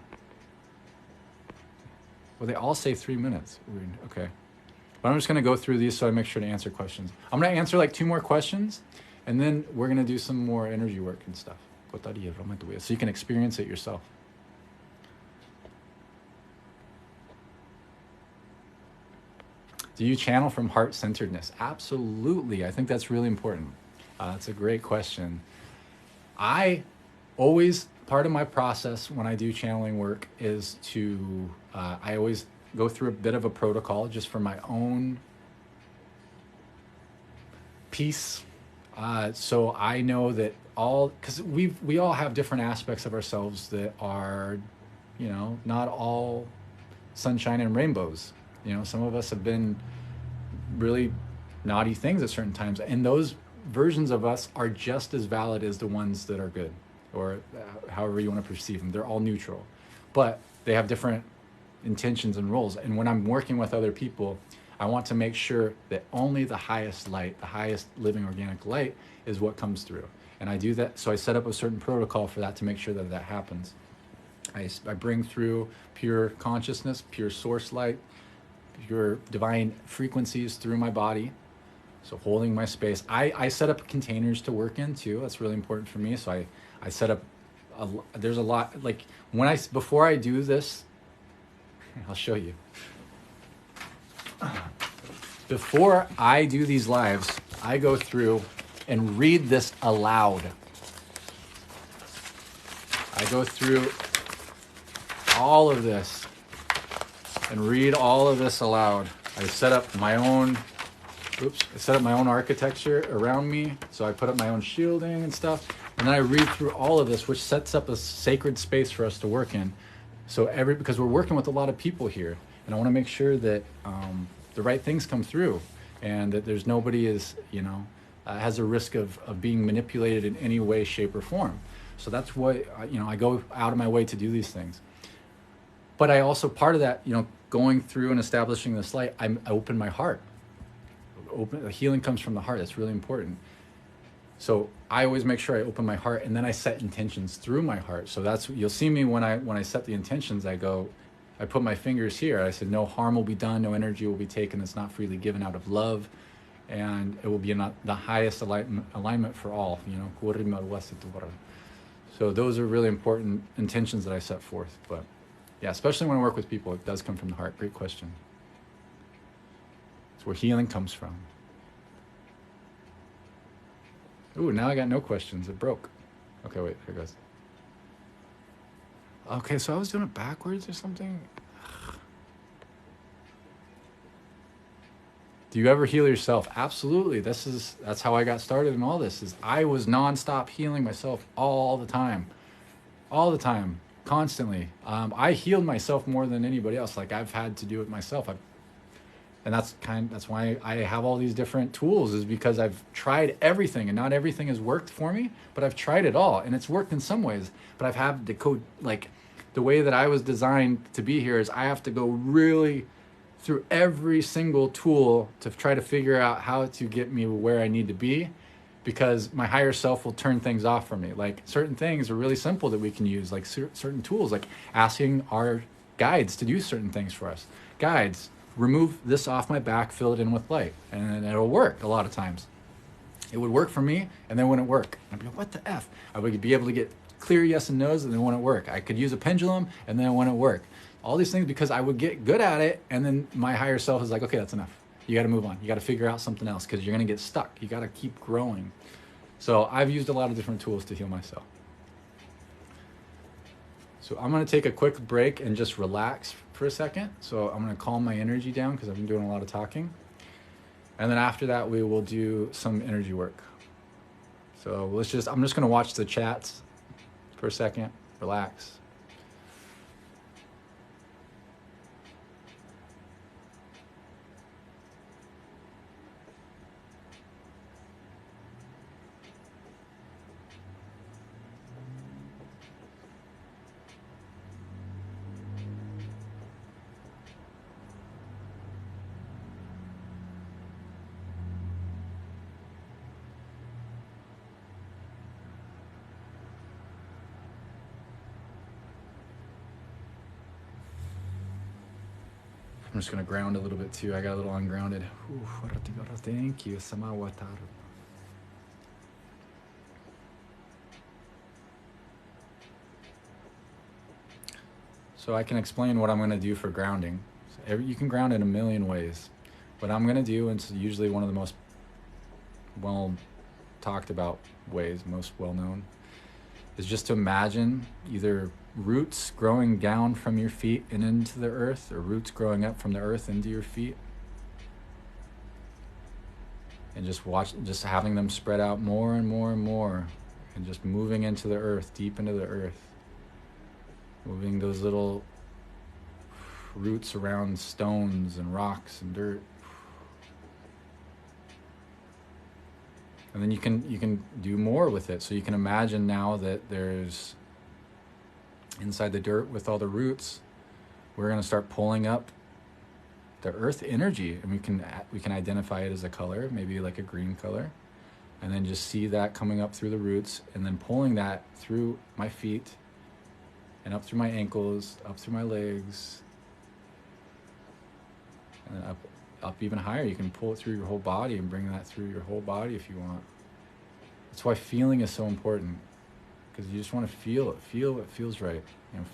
Well, they all say 3 minutes. Weird. Okay. But I'm just going to go through these so I make sure to answer questions. I'm going to answer like 2 more questions, and then we're going to do some more energy work and stuff. So you can experience it yourself. Do you channel from heart-centeredness? Absolutely. I think that's really important. That's a great question. I always, part of my process when I do channeling work is to, I always go through a bit of a protocol just for my own peace. So I know that because we all have different aspects of ourselves that are, you know, not all sunshine and rainbows. You know, some of us have been really naughty things at certain times, and those versions of us are just as valid as the ones that are good, or however you want to perceive them. They're all neutral, but they have different intentions and roles. And when I'm working with other people, I want to make sure that only the highest light, the highest living organic light, is what comes through. And I do that, so I set up a certain protocol for that to make sure that that happens. I bring through pure consciousness, pure source light, pure divine frequencies through my body. So holding my space. I set up containers to work in too. That's really important for me. So I set up, there's a lot, like before I do this, I'll show you. Before I do these lives, I go through and read this aloud. I go through all of this and read all of this aloud. I set up my own architecture around me. So I put up my own shielding and stuff. And then I read through all of this, which sets up a sacred space for us to work in. So because we're working with a lot of people here, and I want to make sure that the right things come through, and that there's nobody has a risk of being manipulated in any way, shape, or form. So that's why I go out of my way to do these things. But I also, part of that, going through and establishing this light, I open my heart. Healing comes from the heart. That's really important. So I always make sure I open my heart, and then I set intentions through my heart. So you'll see me when I set the intentions. I put my fingers here. I said, no harm will be done, no energy will be taken that's not freely given out of love, and it will be in the highest alignment for all. So those are really important intentions that I set forth. But yeah, especially when I work with people, it does come from the heart. Great question. It's where healing comes from. Ooh, now I got no questions. It broke. Okay, wait, here it goes. Okay, so I was doing it backwards or something. Do you ever heal yourself? Absolutely. That's how I got started in all this. Is I was nonstop healing myself all the time, constantly. I healed myself more than anybody else. Like, I've had to do it myself. And that's why I have all these different tools, is because I've tried everything, and not everything has worked for me, but I've tried it all, and it's worked in some ways. But I've had to code, like, the way that I was designed to be here is I have to go really through every single tool to try to figure out how to get me where I need to be, because my higher self will turn things off for me. Like, certain things are really simple that we can use, like certain tools, like asking our guides to do certain things for us. Guides, remove this off my back, fill it in with light, and it'll work a lot of times. It would work for me, and then wouldn't work. I'd be like, what the F? I would be able to get clear yes and no's, and then it wouldn't work. I could use a pendulum, and then it wouldn't work. All these things because I would get good at it, and then my higher self is like, okay, that's enough. You got to move on. You got to figure out something else, because you're going to get stuck. You got to keep growing. So I've used a lot of different tools to heal myself. So I'm going to take a quick break and just relax for a second. So I'm going to calm my energy down, because I've been doing a lot of talking. And then after that, we will do some energy work. So I'm just going to watch the chats for a second, relax. I'm just going to ground a little bit too. I got a little ungrounded. Thank you. So I can explain what I'm going to do for grounding. So you can ground in a million ways. What I'm going to do, and it's usually one of the most well talked about ways, most well known, is just to imagine either roots growing down from your feet and into the earth, or roots growing up from the earth into your feet. And just having them spread out more and more and more, and just moving into the earth, deep into the earth. Moving those little roots around stones and rocks and dirt. And then you can do more with it. So you can imagine now that there's, inside the dirt with all the roots, we're going to start pulling up the earth energy, and we can identify it as a color, maybe like a green color, and then just see that coming up through the roots, and then pulling that through my feet and up through my ankles, up through my legs, and then up even higher. You can pull it through your whole body and bring that through your whole body if you want. That's why feeling is so important, because you just want to feel what feels right.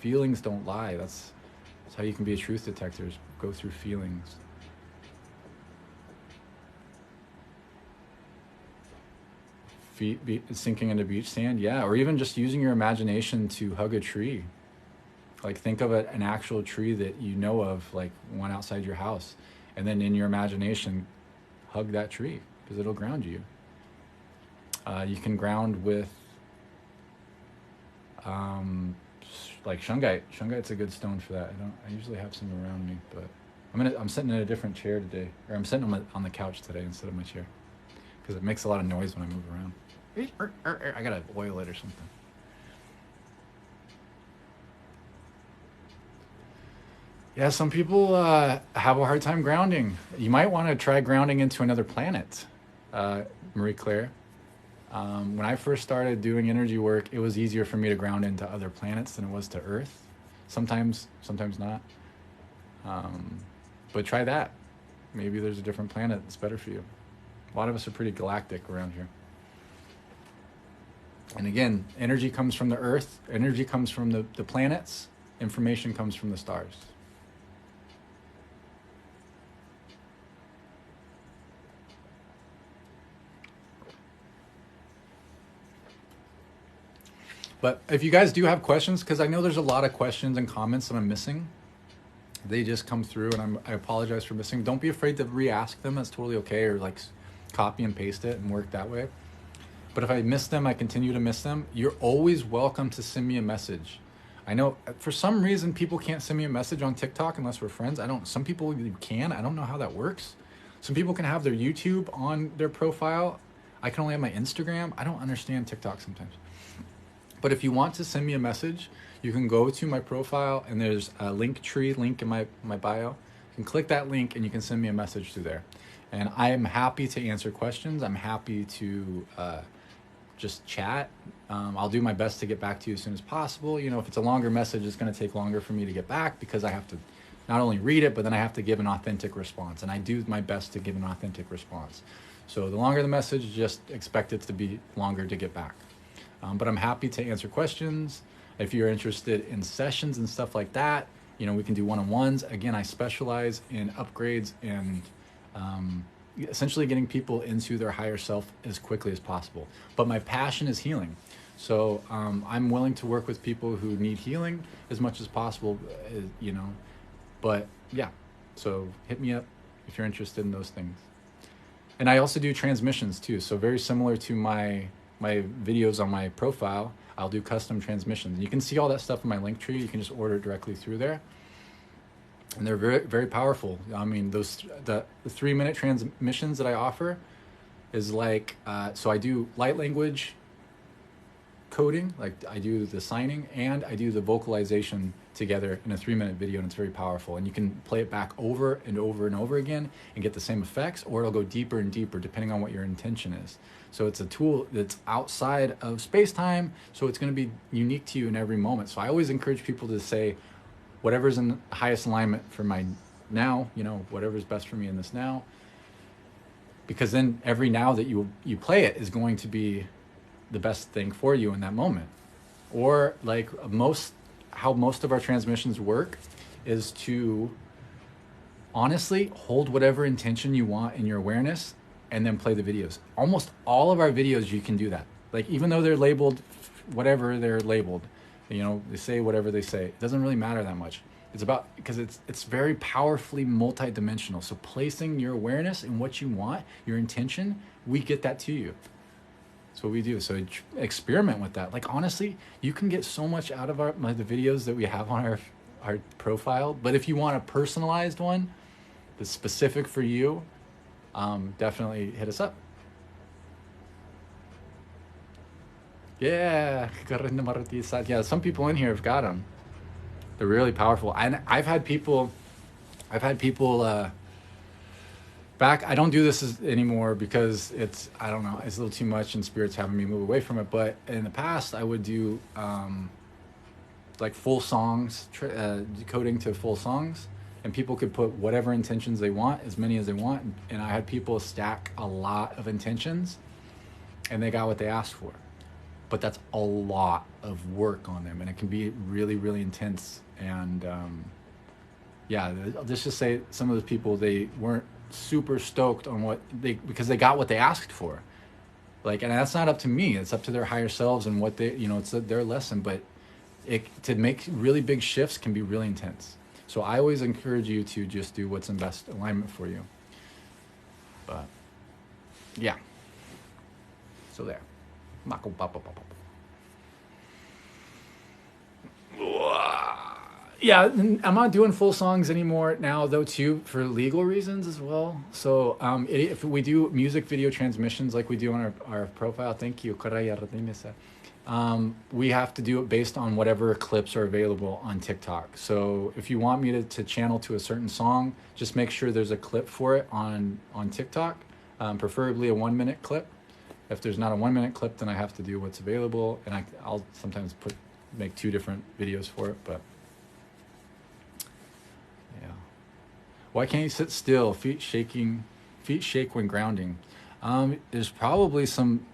Feelings don't lie. That's how you can be a truth detector, is go through feelings. feet sinking into beach sand. Yeah, or even just using your imagination to hug a tree. Like think of an actual tree that you know of, like one outside your house, and then in your imagination, hug that tree because it'll ground you. You can ground with like shungite. Shungite's a good stone for that. I usually have some around me, but I'm sitting in a different chair today, or I'm sitting on the couch today instead of my chair because it makes a lot of noise when I move around. I gotta oil it or something. Yeah, some people have a hard time grounding. You might want to try grounding into another planet, Marie Claire. When I first started doing energy work, it was easier for me to ground into other planets than it was to Earth. Sometimes not. But try that. Maybe there's a different planet that's better for you. A lot of us are pretty galactic around here. And again, energy comes from the Earth, energy comes from the planets, information comes from the stars. But if you guys do have questions, because I know there's a lot of questions and comments that I'm missing, they just come through and I apologize for missing. Don't be afraid to re-ask them. That's totally okay. Or like copy and paste it and work that way. But if I miss them, I continue to miss them. You're always welcome to send me a message. I know for some reason people can't send me a message on TikTok unless we're friends. Some people can. I don't know how that works. Some people can have their YouTube on their profile. I can only have my Instagram. I don't understand TikTok sometimes. But if you want to send me a message, you can go to my profile and there's a Linktree link in my bio. You can click that link and you can send me a message through there. And I am happy to answer questions. I'm happy to just chat. I'll do my best to get back to you as soon as possible. You know, if it's a longer message, it's going to take longer for me to get back because I have to not only read it, but then I have to give an authentic response. And I do my best to give an authentic response. So the longer the message, just expect it to be longer to get back. But I'm happy to answer questions. If you're interested in sessions and stuff like that, you know, we can do one-on-ones. Again, I specialize in upgrades and essentially getting people into their higher self as quickly as possible. But my passion is healing. So I'm willing to work with people who need healing as much as possible, you know. But yeah, so hit me up if you're interested in those things. And I also do transmissions too. So very similar to my videos on my profile, I'll do custom transmissions. You can see all that stuff in my Linktree. You can just order it directly through there. And they're very, very powerful. I mean, the 3-minute transmissions that I offer is like, so I do light language coding, like I do the signing and I do the vocalization together in a 3-minute video, and it's very powerful. And you can play it back over and over and over again and get the same effects, or it'll go deeper and deeper depending on what your intention is. So it's a tool that's outside of space-time, so it's going to be unique to you in every moment. So I always encourage people to say, whatever's in the highest alignment for my now, you know, whatever's best for me in this now. Because then every now that you play it is going to be the best thing for you in that moment. Or like how most of our transmissions work is to honestly hold whatever intention you want in your awareness and then play the videos. Almost all of our videos, you can do that. Like, even though they're labeled whatever they're labeled, you know, they say whatever they say, it doesn't really matter that much. It's about, because it's very powerfully multidimensional. So placing your awareness in what you want, your intention, we get that to you. That's what we do. So experiment with that. Like, honestly, you can get so much out of the videos that we have on our profile. But if you want a personalized one that's specific for you, definitely hit us up. Yeah, some people in here have got them. They're really powerful. And I've had people back. I don't do this anymore because I don't know, it's a little too much and Spirit's having me move away from it. But in the past, I would do like full songs, decoding to full songs, and people could put whatever intentions they want, as many as they want. And I had people stack a lot of intentions and they got what they asked for. But that's a lot of work on them, and it can be really, really intense. And yeah, let's just say some of those people, they weren't super stoked on because they got what they asked for. Like, and that's not up to me. It's up to their higher selves and what they, it's their lesson. But to make really big shifts can be really intense. So I always encourage you to just do what's in best alignment for you. But yeah. So there. Yeah, I'm not doing full songs anymore now, though, too, for legal reasons as well. So if we do music video transmissions like we do on our profile, thank you. We have to do it based on whatever clips are available on TikTok. So if you want me to channel to a certain song, just make sure there's a clip for it on TikTok, preferably a 1-minute clip. If there's not a 1-minute clip, then I have to do what's available, and I'll sometimes make 2 different videos for it. But yeah, why can't you sit still? Feet shake when grounding. There's probably some.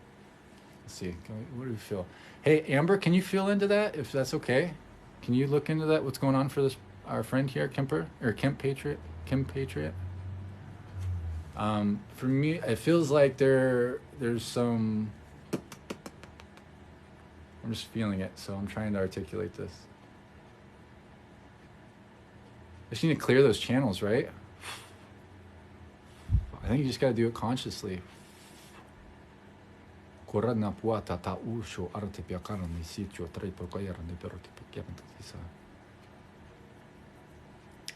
Let's see. What do we feel? Hey, Amber, can you feel into that? If that's okay, can you look into that? What's going on for our friend here, Kemper or Kim Patriot? For me, it feels like there's some. I'm just feeling it, so I'm trying to articulate this. I just need to clear those channels, right? I think you just got to do it consciously.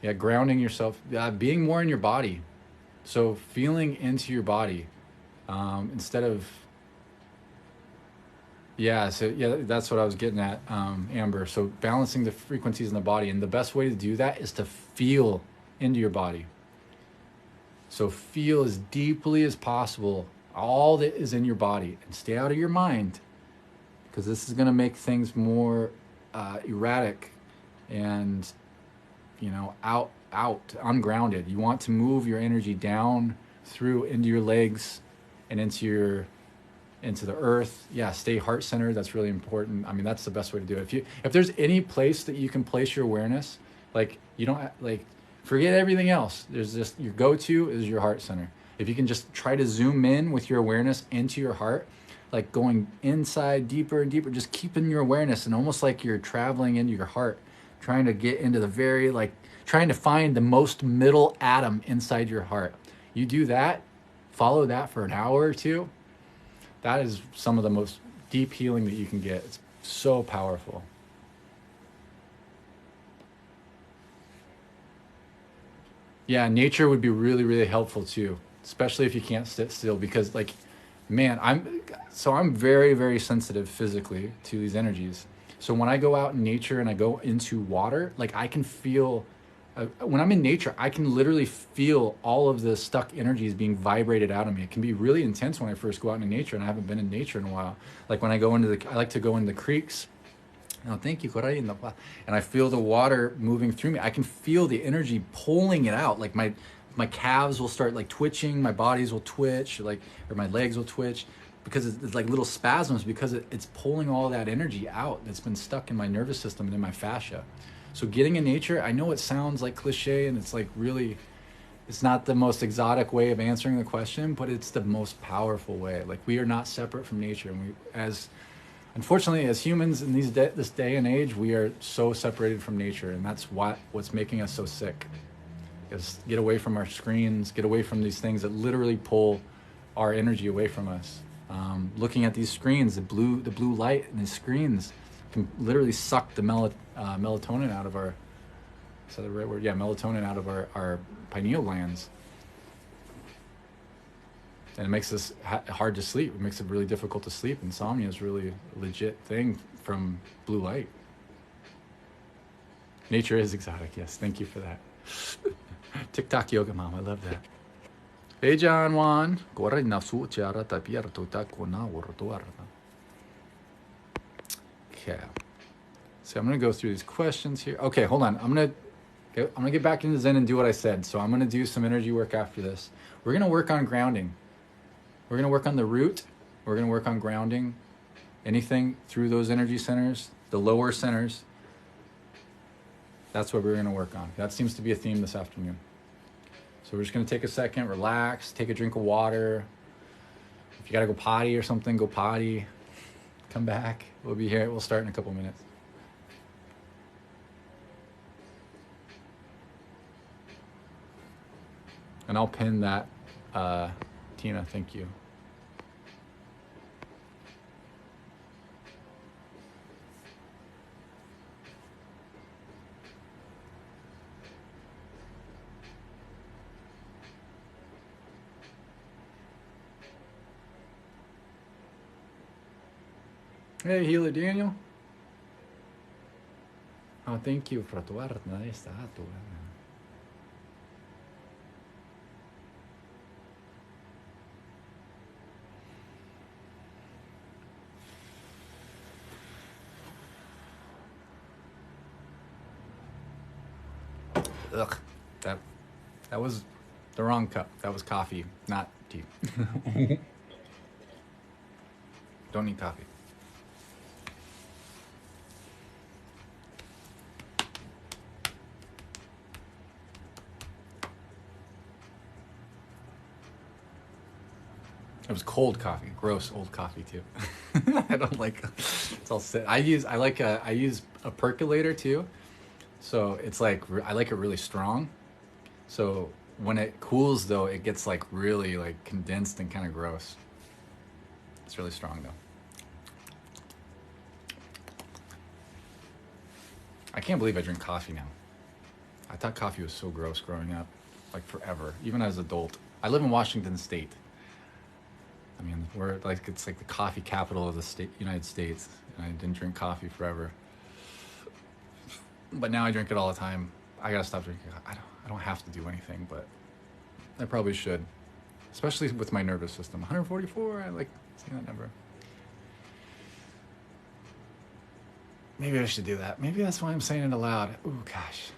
Yeah, grounding yourself, being more in your body. So feeling into your body instead of, that's what I was getting at, Amber. So balancing the frequencies in the body. And the best way to do that is to feel into your body. So feel as deeply as possible all that is in your body and stay out of your mind, because this is going to make things more erratic and, ungrounded. You want to move your energy down through into your legs and into the earth. Yeah, stay heart centered. That's really important. I mean, that's the best way to do it. If there's any place that you can place your awareness, like you don't forget everything else. There's just your go-to is your heart center. If you can just try to zoom in with your awareness into your heart, like going inside deeper and deeper, just keeping your awareness and almost like you're traveling into your heart, trying to get into trying to find the most middle atom inside your heart. You do that, follow that for an hour or 2. That is some of the most deep healing that you can get. It's so powerful. Yeah, nature would be really, really helpful too, especially if you can't sit still, because I'm very, very sensitive physically to these energies. So when I go out in nature and I go into water, I can feel, when I'm in nature, I can literally feel all of the stuck energies being vibrated out of me. It can be really intense when I first go out in nature, and I haven't been in nature in a while. Like when I like to go into the creeks. Oh, thank you. And I feel the water moving through me. I can feel the energy pulling it out. Like my calves will start twitching, my bodies will twitch, or my legs will twitch, because it's like little spasms, because it's pulling all that energy out that's been stuck in my nervous system and in my fascia. So getting in nature, I know it sounds like cliche, and it's it's not the most exotic way of answering the question, but it's the most powerful way. We are not separate from nature. And unfortunately, as humans in this day and age, we are so separated from nature, and that's what's making us so sick. Is get away from our screens, get away from these things that literally pull our energy away from us. Looking at these screens, the blue light in these screens can literally suck the melatonin out of our, is that the right word? Yeah, melatonin out of our pineal glands. And it makes us hard to sleep. It makes it really difficult to sleep. Insomnia is really a legit thing from blue light. Nature is exotic, yes. Thank you for that. TikTok yoga mom, I love that. Hey, John Juan. Okay. So I'm going to go through these questions here. Okay, hold on. I'm going to get back into Zen and do what I said. So I'm going to do some energy work after this. We're going to work on grounding. We're going to work on the root. We're going to work on grounding. Anything through those energy centers, the lower centers. That's what we're going to work on. That seems to be a theme this afternoon. So we're just going to take a second, relax, take a drink of water. If you gotta go potty or something, go potty. Come back. We'll be here. We'll start in a couple minutes. And I'll pin that, Tina, thank you. Hey, Healer Daniel. Oh, thank you for tu arte. Nice statue. Ugh, that was the wrong cup. That was coffee, not tea. Don't need coffee. It was cold coffee, gross old coffee too. I don't like. It's all sit. I use a percolator too, so it's like I like it really strong. So when it cools though, it gets like really like condensed and kind of gross. It's really strong though. I can't believe I drink coffee now. I thought coffee was so gross growing up, like forever, even as an adult. I live in Washington State. I mean, we're like, it's like the coffee capital of the United States. And I didn't drink coffee forever. But now I drink it all the time. I gotta stop drinking. I don't have to do anything, but I probably should. Especially with my nervous system. 144, I like seeing that number. Maybe I should do that. Maybe that's why I'm saying it aloud. Ooh, gosh.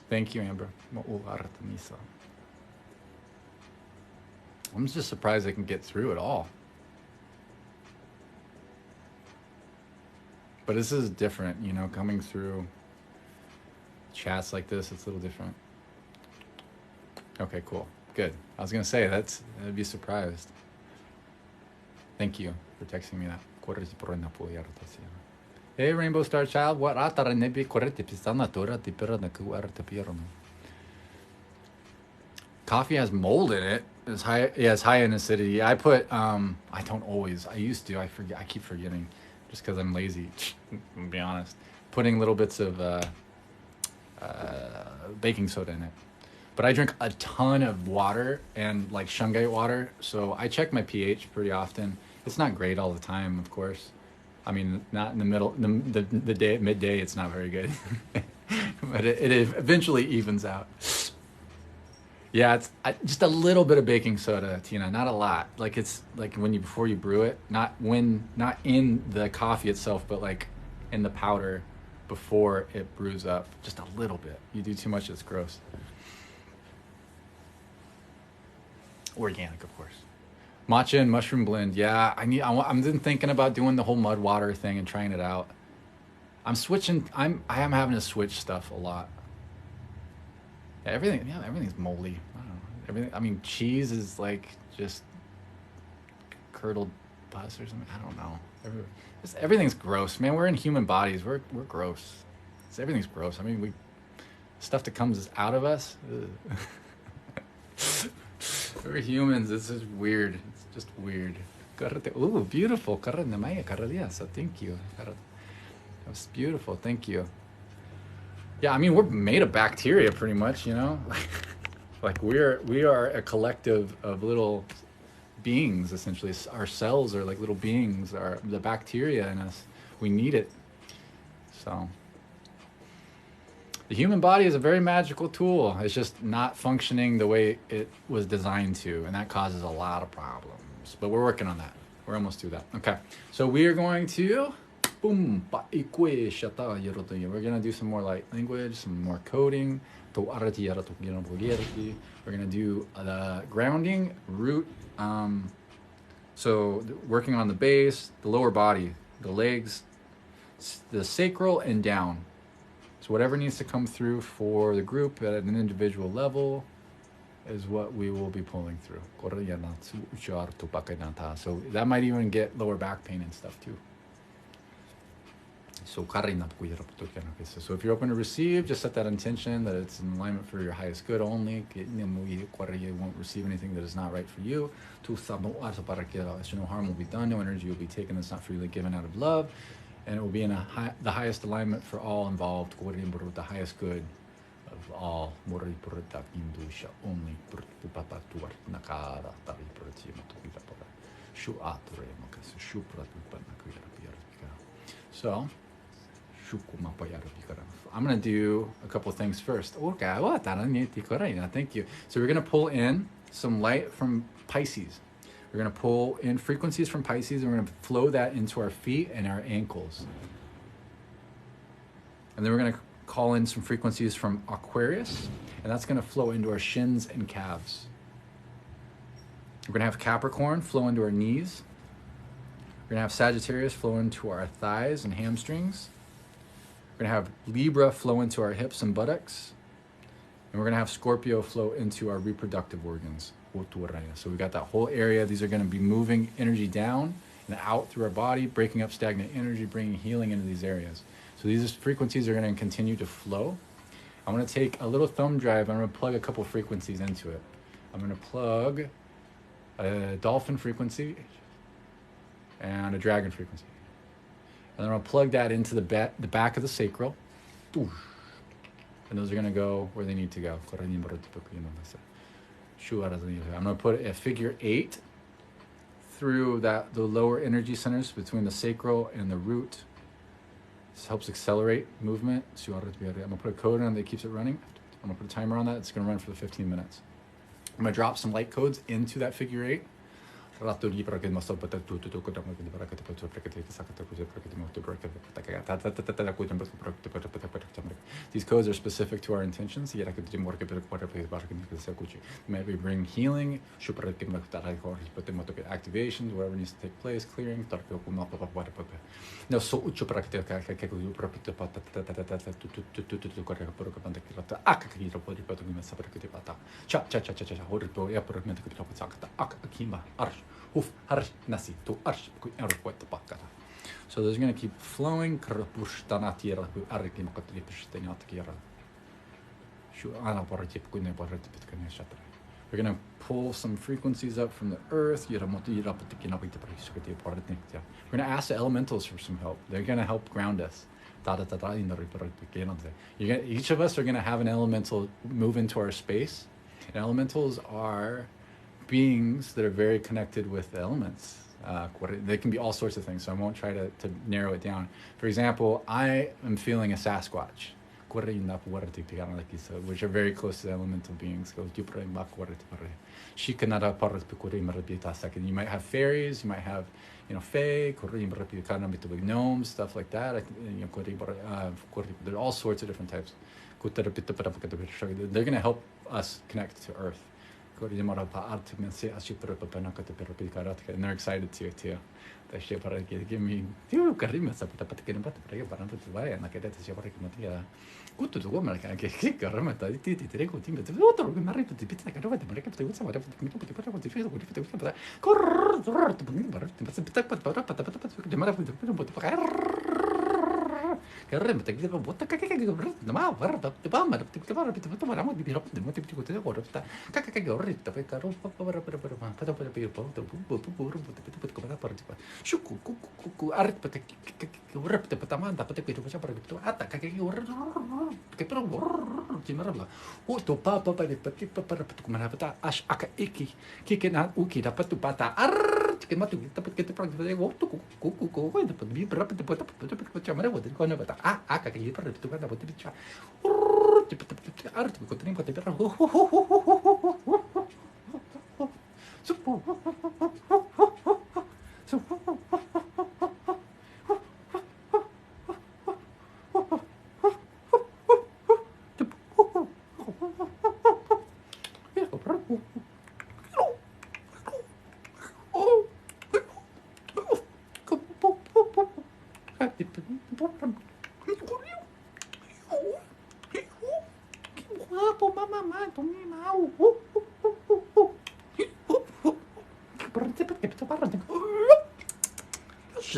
Thank you, Amber. I'm just surprised I can get through it all. But this is different, you know, coming through chats like this, it's a little different. Okay, cool. Good. I was going to say, I'd be surprised. Thank you for texting me that. Hey, Rainbow Star Child. What? Coffee has mold in it. It's high. Yeah, it's high in acidity. I put. I don't always. I used to. I forget. I keep forgetting, just because I'm lazy. To be honest, putting little bits of baking soda in it. But I drink a ton of water and like shungite water, so I check my pH pretty often. It's not great all the time, of course. I mean, not in the middle, the day, midday, it's not very good. But it eventually evens out. Yeah, it's just a little bit of baking soda, Tina, not a lot. Like it's like before you brew it, not in the coffee itself, but like in the powder before it brews up, just a little bit. You do too much, it's gross. Organic, of course. Matcha and mushroom blend. Yeah, I'm then thinking about doing the whole mud water thing and trying it out. I am having to switch stuff a lot. Yeah, everything's moldy. I don't know. Everything. I mean, cheese is like just curdled pus or something. I don't know. Everything's gross, man. We're in human bodies. We're gross. Everything's gross. I mean, stuff that comes out of us. We're humans. This is weird. It's just weird. Ooh, beautiful. Thank you. That was beautiful. Thank you. Yeah, I mean, we're made of bacteria pretty much, you know? Like we are a collective of little beings, essentially. Our cells are like little beings, are the bacteria in us. We need it. So the human body is a very magical tool. It's just not functioning the way it was designed to, and that causes a lot of problems. But we're working on that. We're almost through that. Okay, so we are going to we're gonna do some more light language, some more coding. We're gonna do the grounding root. So working on the base, the lower body, the legs, the sacral, and down. So whatever needs to come through for the group at an individual level, is what we will be pulling through. So that might even get lower back pain and stuff too. So if you're open to receive, just set that intention that it's in alignment for your highest good only. You won't receive anything that is not right for you. No harm will be done, no energy will be taken that's not freely given out of love. And it will be in the highest alignment for all involved, the highest good of all. So, I'm going to do a couple things first. Thank you. So we're going to pull in some light from Pisces. We're going to pull in frequencies from Pisces, and we're going to flow that into our feet and our ankles. And then we're going to call in some frequencies from Aquarius, and that's going to flow into our shins and calves. We're going to have Capricorn flow into our knees. We're going to have Sagittarius flow into our thighs and hamstrings. We're going to have Libra flow into our hips and buttocks. And we're going to have Scorpio flow into our reproductive organs. So we got that whole area. These are going to be moving energy down and out through our body, breaking up stagnant energy, bringing healing into these areas. So these frequencies are going to continue to flow. I'm going to take a little thumb drive. I'm going to plug a couple frequencies into it. I'm going to plug a dolphin frequency and a dragon frequency. And then I'll plug that into the back of the sacral. And those are going to go where they need to go. I'm going to put a figure 8 through the lower energy centers between the sacral and the root. This helps accelerate movement. I'm going to put a code on that keeps it running. I'm going to put a timer on that. It's going to run for the 15 minutes. I'm going to drop some light codes into that figure 8. These codes are specific to our intentions. Maybe bring healing, activations, whatever needs to take place, clearing. So there's going to keep flowing. We're going to pull some frequencies up from the earth. We're going to ask the elementals for some help. They're going to help ground us. Each of us are going to have an elemental move into our space. And elementals are beings that are very connected with the elements. They can be all sorts of things, so I won't try to narrow it down. For example, I am feeling a Sasquatch, which are very close to the elemental beings. You might have fairies, you might have, fae, gnomes, stuff like that. There are all sorts of different types. They're going to help us connect to Earth. And they're excited too. Give me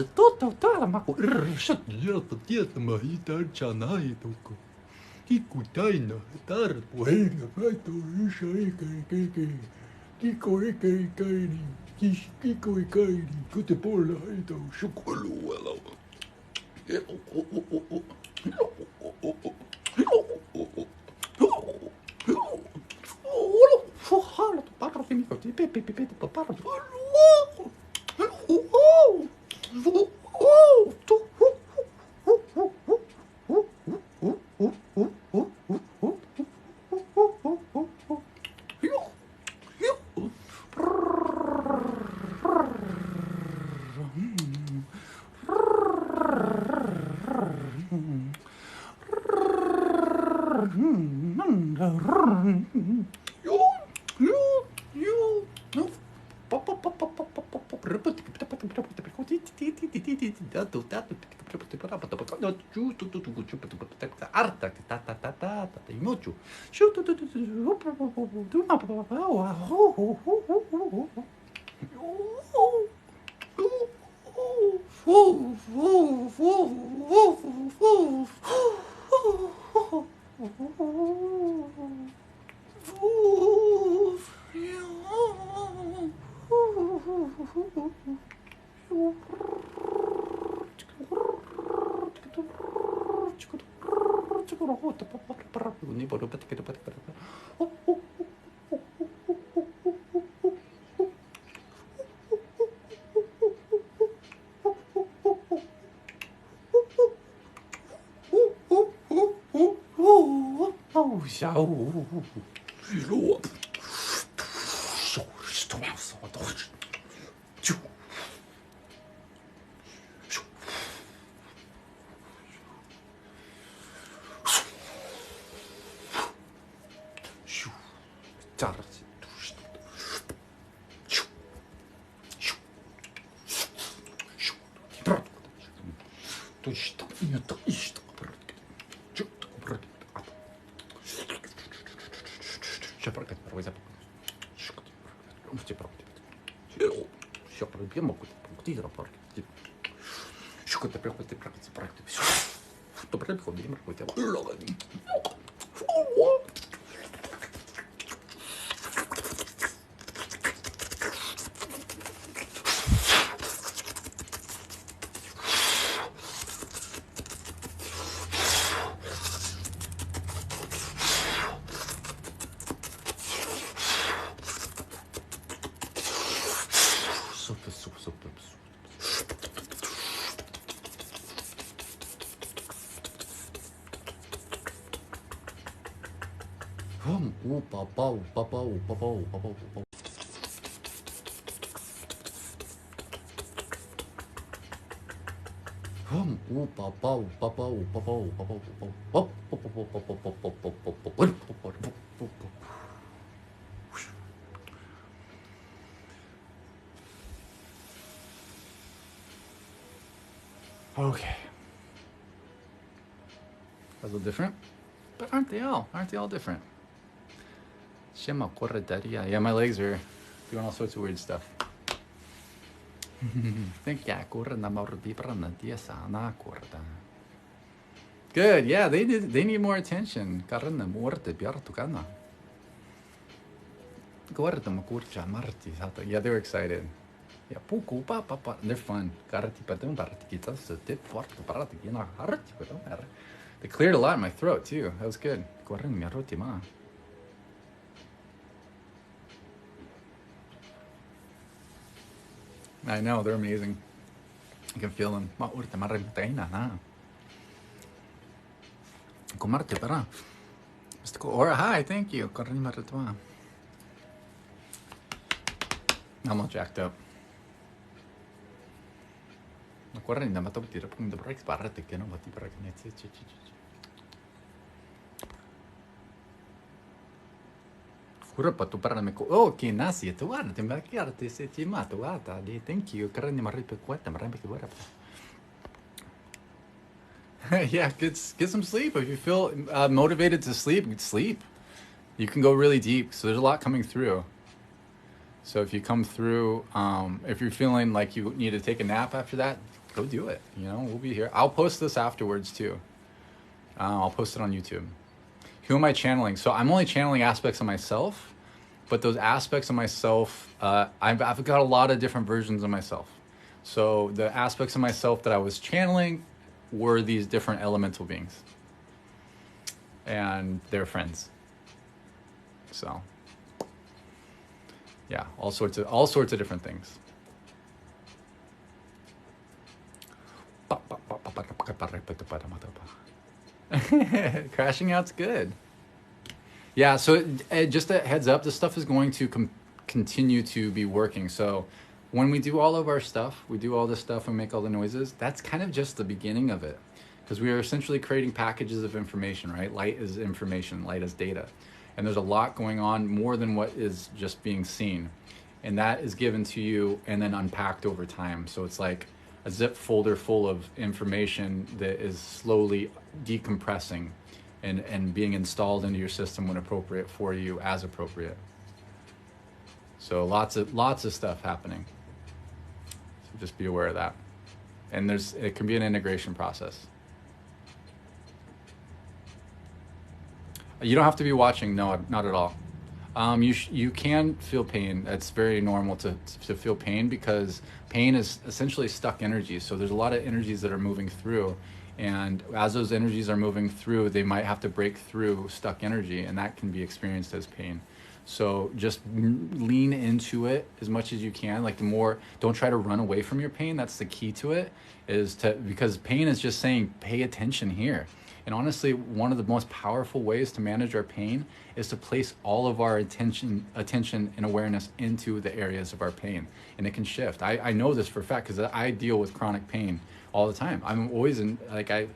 Toto Taramaco, shut the Mahita Chanai Toko. Kikutaina, Tar, Puena, Pato, Shake, Kiko Kaini, Kiko Kaini, Kutepola, Hito, Shukulu. Okay. A little different, but aren't they all? Aren't they all different? Shema corredaria. Yeah, my legs are doing all sorts of weird stuff. Good. Yeah, they need more attention. Yeah, they're excited. Yeah, they're fun. They cleared a lot in my throat too. That was good. I know, they're amazing. I can feel them. Or hi, thank you. I'm all jacked up. Oh, que nasce tu ar, te marcarte se ti mato ata, di thank you, karani maripe kwata, maripe kwata. Yeah, get some sleep. If you feel motivated to sleep, sleep. You can go really deep. So there's a lot coming through. So if you come through, if you're feeling like you need to take a nap after that, go do it. You know, we'll be here. I'll post this afterwards too. I'll post it on YouTube. Who am I channeling? So I'm only channeling aspects of myself, but those aspects of myself, I've got a lot of different versions of myself. So the aspects of myself that I was channeling were these different elemental beings and their friends. So yeah, all sorts of different things. Crashing out's good. Yeah, so just a heads up, this stuff is going to continue to be working. So when we do all of our stuff, we do all this stuff and make all the noises, that's kind of just the beginning of it. Because we are essentially creating packages of information, right? Light is information, light is data. And there's a lot going on, more than what is just being seen. And that is given to you and then unpacked over time. So it's like a zip folder full of information that is slowly decompressing and being installed into your system when appropriate for you, as appropriate. So lots of stuff happening. So just be aware of that. And it can be an integration process. You don't have to be watching, no, not at all. You can feel pain. It's very normal to feel pain, because pain is essentially stuck energy. So there's a lot of energies that are moving through, and as those energies are moving through, they might have to break through stuck energy, and that can be experienced as pain. So just lean into it as much as you can. Like don't try to run away from your pain. That's the key to it, because pain is just saying, pay attention here. And honestly, one of the most powerful ways to manage our pain is to place all of our attention and awareness into the areas of our pain. And it can shift. I know this for a fact, because I deal with chronic pain all the time. I'm always I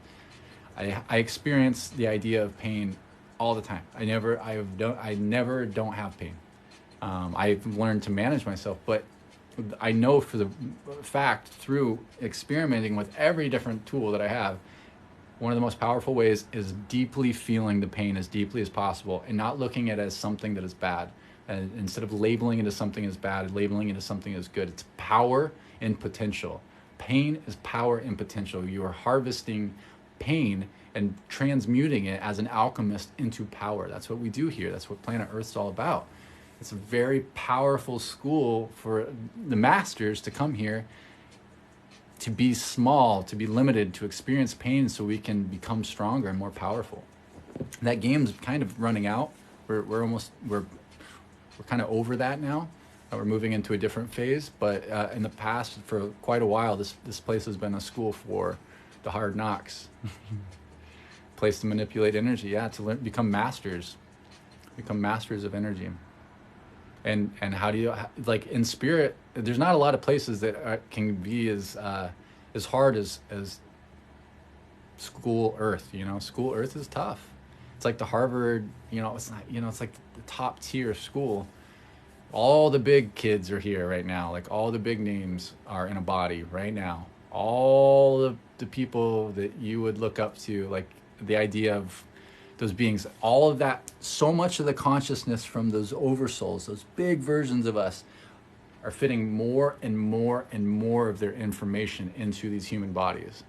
experience the idea of pain all the time. I never don't have pain. I've learned to manage myself, but I know for the fact, through experimenting with every different tool that I have, one of the most powerful ways is deeply feeling the pain as deeply as possible, and not looking at it as something that is bad. And instead of labeling it as something as bad, labeling it as something as good. It's power and potential. Pain is power and potential. You are harvesting pain and transmuting it as an alchemist into power. That's what we do here. That's what Planet Earth's all about. It's a very powerful school for the masters to come here, to be small, to be limited, to experience pain so we can become stronger and more powerful. That game's kind of running out. We're kind of over that now. We're moving into a different phase, but in the past, for quite a while, this place has been a school for the hard knocks. Place to manipulate energy, to become masters of energy. And how do you, like in spirit, there's not a lot of places that can be as hard as school Earth. School Earth is tough. It's like the Harvard, it's not, it's like the top tier school. All the big kids are here right now. Like all the big names are in a body right now. All of the people that you would look up to, like the idea of those beings, all of that, so much of the consciousness from those oversouls, those big versions of us, are fitting more and more and more of their information into these human bodies.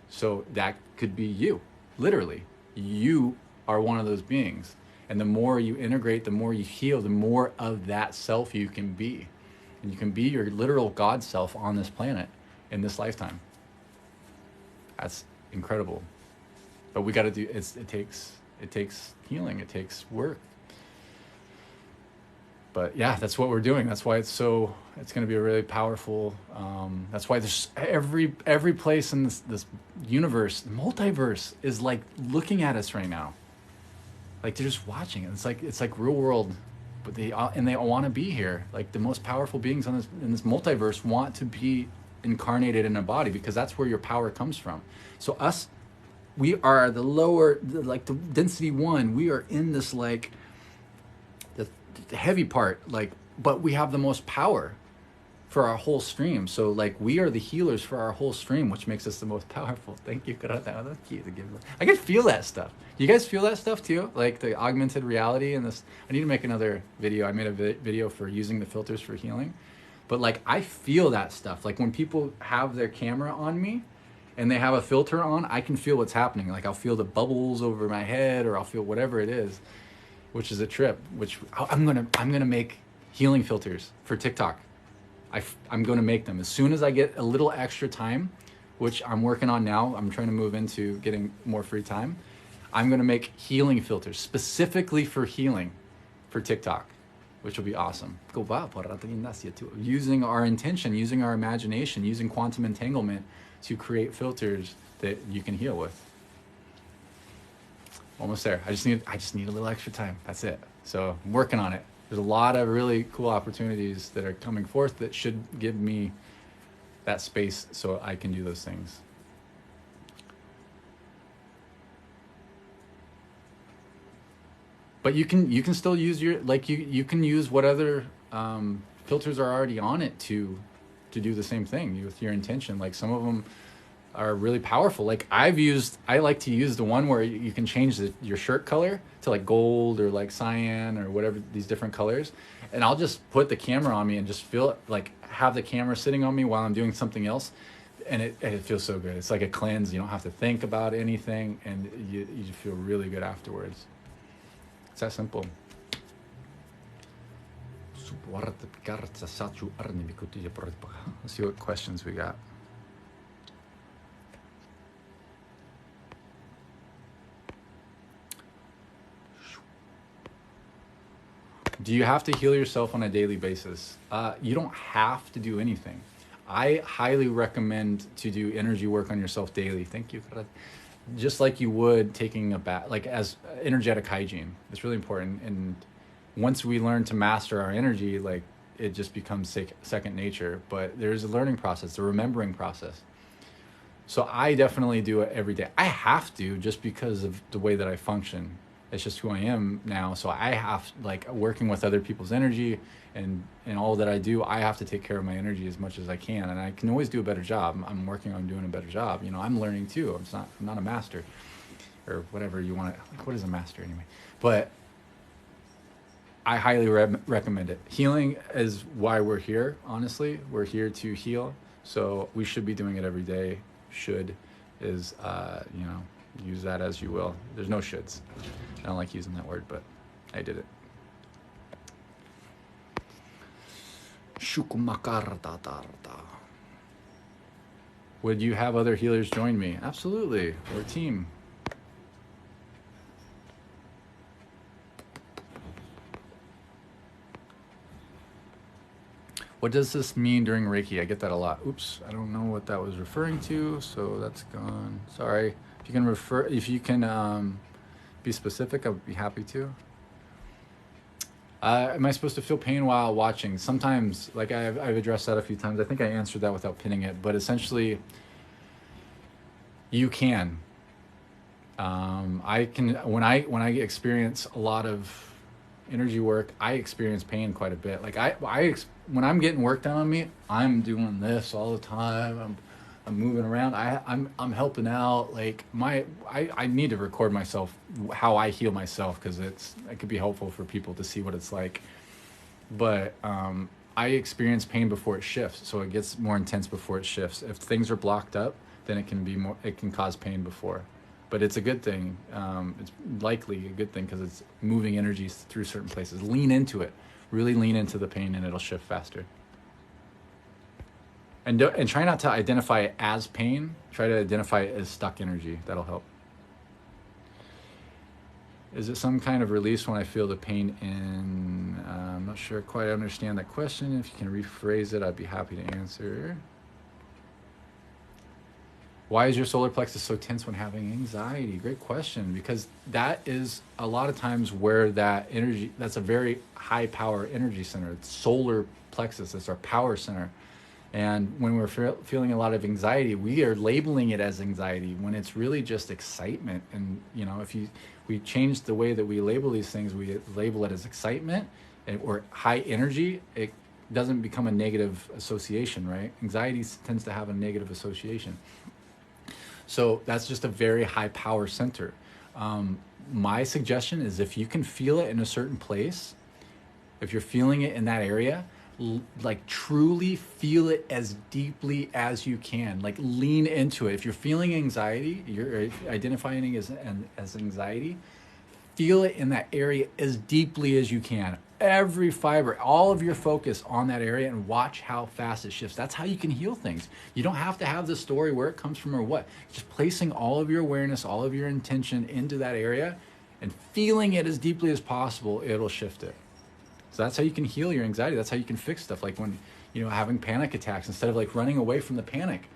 So that could be you, literally. You are one of those beings. And the more you integrate, the more you heal, the more of that self you can be. And you can be your literal God self on this planet in this lifetime. That's incredible. But we got to do, it takes healing, it takes work. But yeah, that's what we're doing. That's why it's going to be a really powerful, that's why there's every place in this universe, the multiverse, is like looking at us right now. Like they're just watching it. It's like real world, but they want to be here. Like the most powerful beings in this multiverse want to be incarnated in a body, because that's where your power comes from. So we are the lower, like the density one. We are in this like the heavy part, like, but we have the most power for our whole stream. So like we are the healers for our whole stream, which makes us the most powerful. Thank you. I can feel that stuff. Do you guys feel that stuff too? Like the augmented reality and this. I need to make another video. I made a video for using the filters for healing. But like, I feel that stuff. Like when people have their camera on me and they have a filter on, I can feel what's happening. Like I'll feel the bubbles over my head, or I'll feel whatever it is, which is a trip. Which I'm gonna make healing filters for TikTok. I'm gonna make them as soon as I get a little extra time, which I'm working on now. I'm trying to move into getting more free time. I'm gonna make healing filters specifically for healing for TikTok, which will be awesome. Using our intention, using our imagination, using quantum entanglement to create filters that you can heal with. Almost there. I just need a little extra time. That's it. So I'm working on it. There's a lot of really cool opportunities that are coming forth that should give me that space so I can do those things. But you can still use your, like, you can use what other filters are already on it to do the same thing with your intention. Like some of them are really powerful. Like I like to use the one where you can change your shirt color to like gold or like cyan or whatever, these different colors. And I'll just put the camera on me and just feel it, like have the camera sitting on me while I'm doing something else. And it feels so good. It's like a cleanse. You don't have to think about anything, and you feel really good afterwards. It's that simple. Let's see what questions we got. Do you have to heal yourself on a daily basis? You don't have to do anything. I highly recommend to do energy work on yourself daily. Thank you. Just like you would taking a bath, like as energetic hygiene. It's really important. And once we learn to master our energy, like it just becomes second nature. But there's a learning process, a remembering process. So I definitely do it every day. I have to, just because of the way that I function. It's just who I am now. So I have, like, working with other people's energy and all that I do, I have to take care of my energy as much as I can. And I can always do a better job. I'm working on doing a better job. You know, I'm learning too. I'm not a master or whatever you want to, what is a master anyway? But I highly recommend it. Healing is why we're here, honestly. We're here to heal. So we should be doing it every day. Should is, you know, use that as you will. There's no shoulds. I don't like using that word, but I did it. Would you have other healers join me? Absolutely. We're a team. What does this mean during Reiki? I get that a lot. Oops, I don't know what that was referring to, so that's gone. Sorry. If you can be specific, I would be happy to. Am I supposed to feel pain while watching? Sometimes, like I've addressed that a few times. I think I answered that without pinning it, but essentially, you can. I can when I experience a lot of energy work, I experience pain quite a bit. Like when I'm getting work done on me, I'm doing this all the time. I'm moving around. I'm helping out. Like I need to record myself how I heal myself, because it could be helpful for people to see what it's like. But I experience pain before it shifts, so it gets more intense before it shifts. If things are blocked up, then it can cause pain before. But it's a good thing. It's likely a good thing because it's moving energies through certain places. Lean into it. Really lean into the pain, and it'll shift faster. And try not to identify it as pain. Try to identify it as stuck energy. That'll help. Is it some kind of release when I feel the pain in... I'm not sure quite I understand that question. If you can rephrase it, I'd be happy to answer. Why is your solar plexus so tense when having anxiety? Great question, because that is a lot of times where that energy, that's a very high power energy center. It's solar plexus, it's our power center. And when we're feeling a lot of anxiety, we are labeling it as anxiety when it's really just excitement. And, you know, if we change the way that we label these things, we label it as excitement or high energy, it doesn't become a negative association, right? Anxiety tends to have a negative association. So that's just a very high power center. My suggestion is if you can feel it in a certain place, if you're feeling it in that area, like truly feel it as deeply as you can. Like lean into it. If you're feeling anxiety, you're identifying as anxiety, feel it in that area as deeply as you can. Every fiber, all of your focus on that area, and watch how fast it shifts. That's how you can heal things. You don't have to have the story where it comes from or what. Just placing all of your awareness, all of your intention into that area and feeling it as deeply as possible, it'll shift it. So that's how you can heal your anxiety. That's how you can fix stuff. Like when, having panic attacks, instead of like running away from the panic,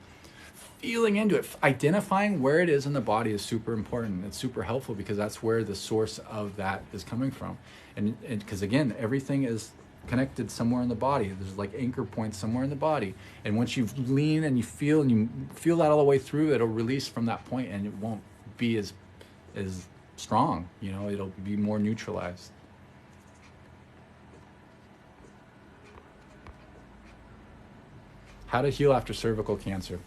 feeling into it, identifying where it is in the body is super important. It's super helpful because that's where the source of that is coming from. And because again, everything is connected somewhere in the body. There's like anchor points somewhere in the body. And once you lean and you feel that all the way through, it'll release from that point and it won't be as strong, it'll be more neutralized. How to heal after cervical cancer.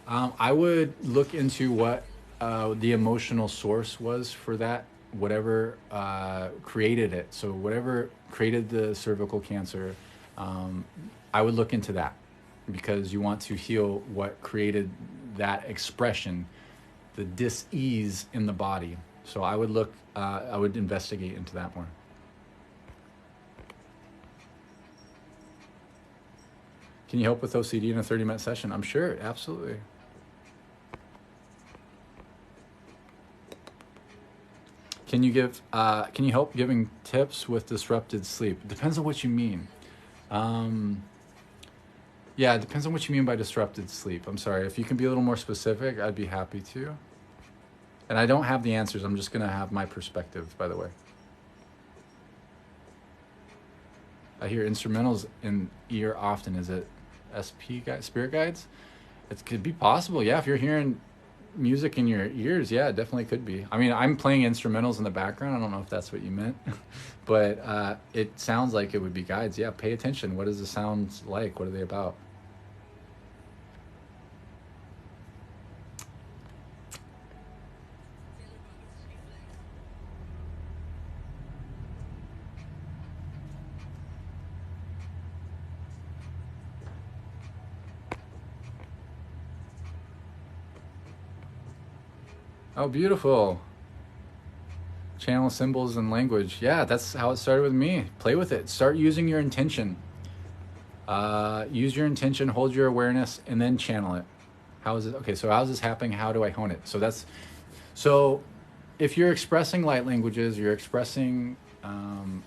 I would look into what the emotional source was for that, whatever created it. So whatever created the cervical cancer, I would look into that because you want to heal what created that expression, the dis-ease in the body. So I would investigate into that more. Can you help with OCD in a 30-minute session? I'm sure, absolutely. Can you help giving tips with disrupted sleep? It depends on what you mean. Yeah, it depends on what you mean by disrupted sleep. I'm sorry, if you can be a little more specific, I'd be happy to. And I don't have the answers. I'm just gonna have my perspective, by the way. I hear instrumentals in ear often. Is it SP guide, spirit guides? It could be possible. Yeah, if you're hearing music in your ears, yeah, it definitely could be. I mean, I'm playing instrumentals in the background. I don't know if that's what you meant, but it sounds like it would be guides. Yeah, pay attention. What is the sounds like? What are they about? Oh, beautiful. Channel symbols and language. Yeah, that's how it started with me. Play with it. Start using your intention. Use your intention, hold your awareness, and then channel it. How is it? Okay, so how's this happening? How do I hone it? So if you're expressing light languages, you're expressing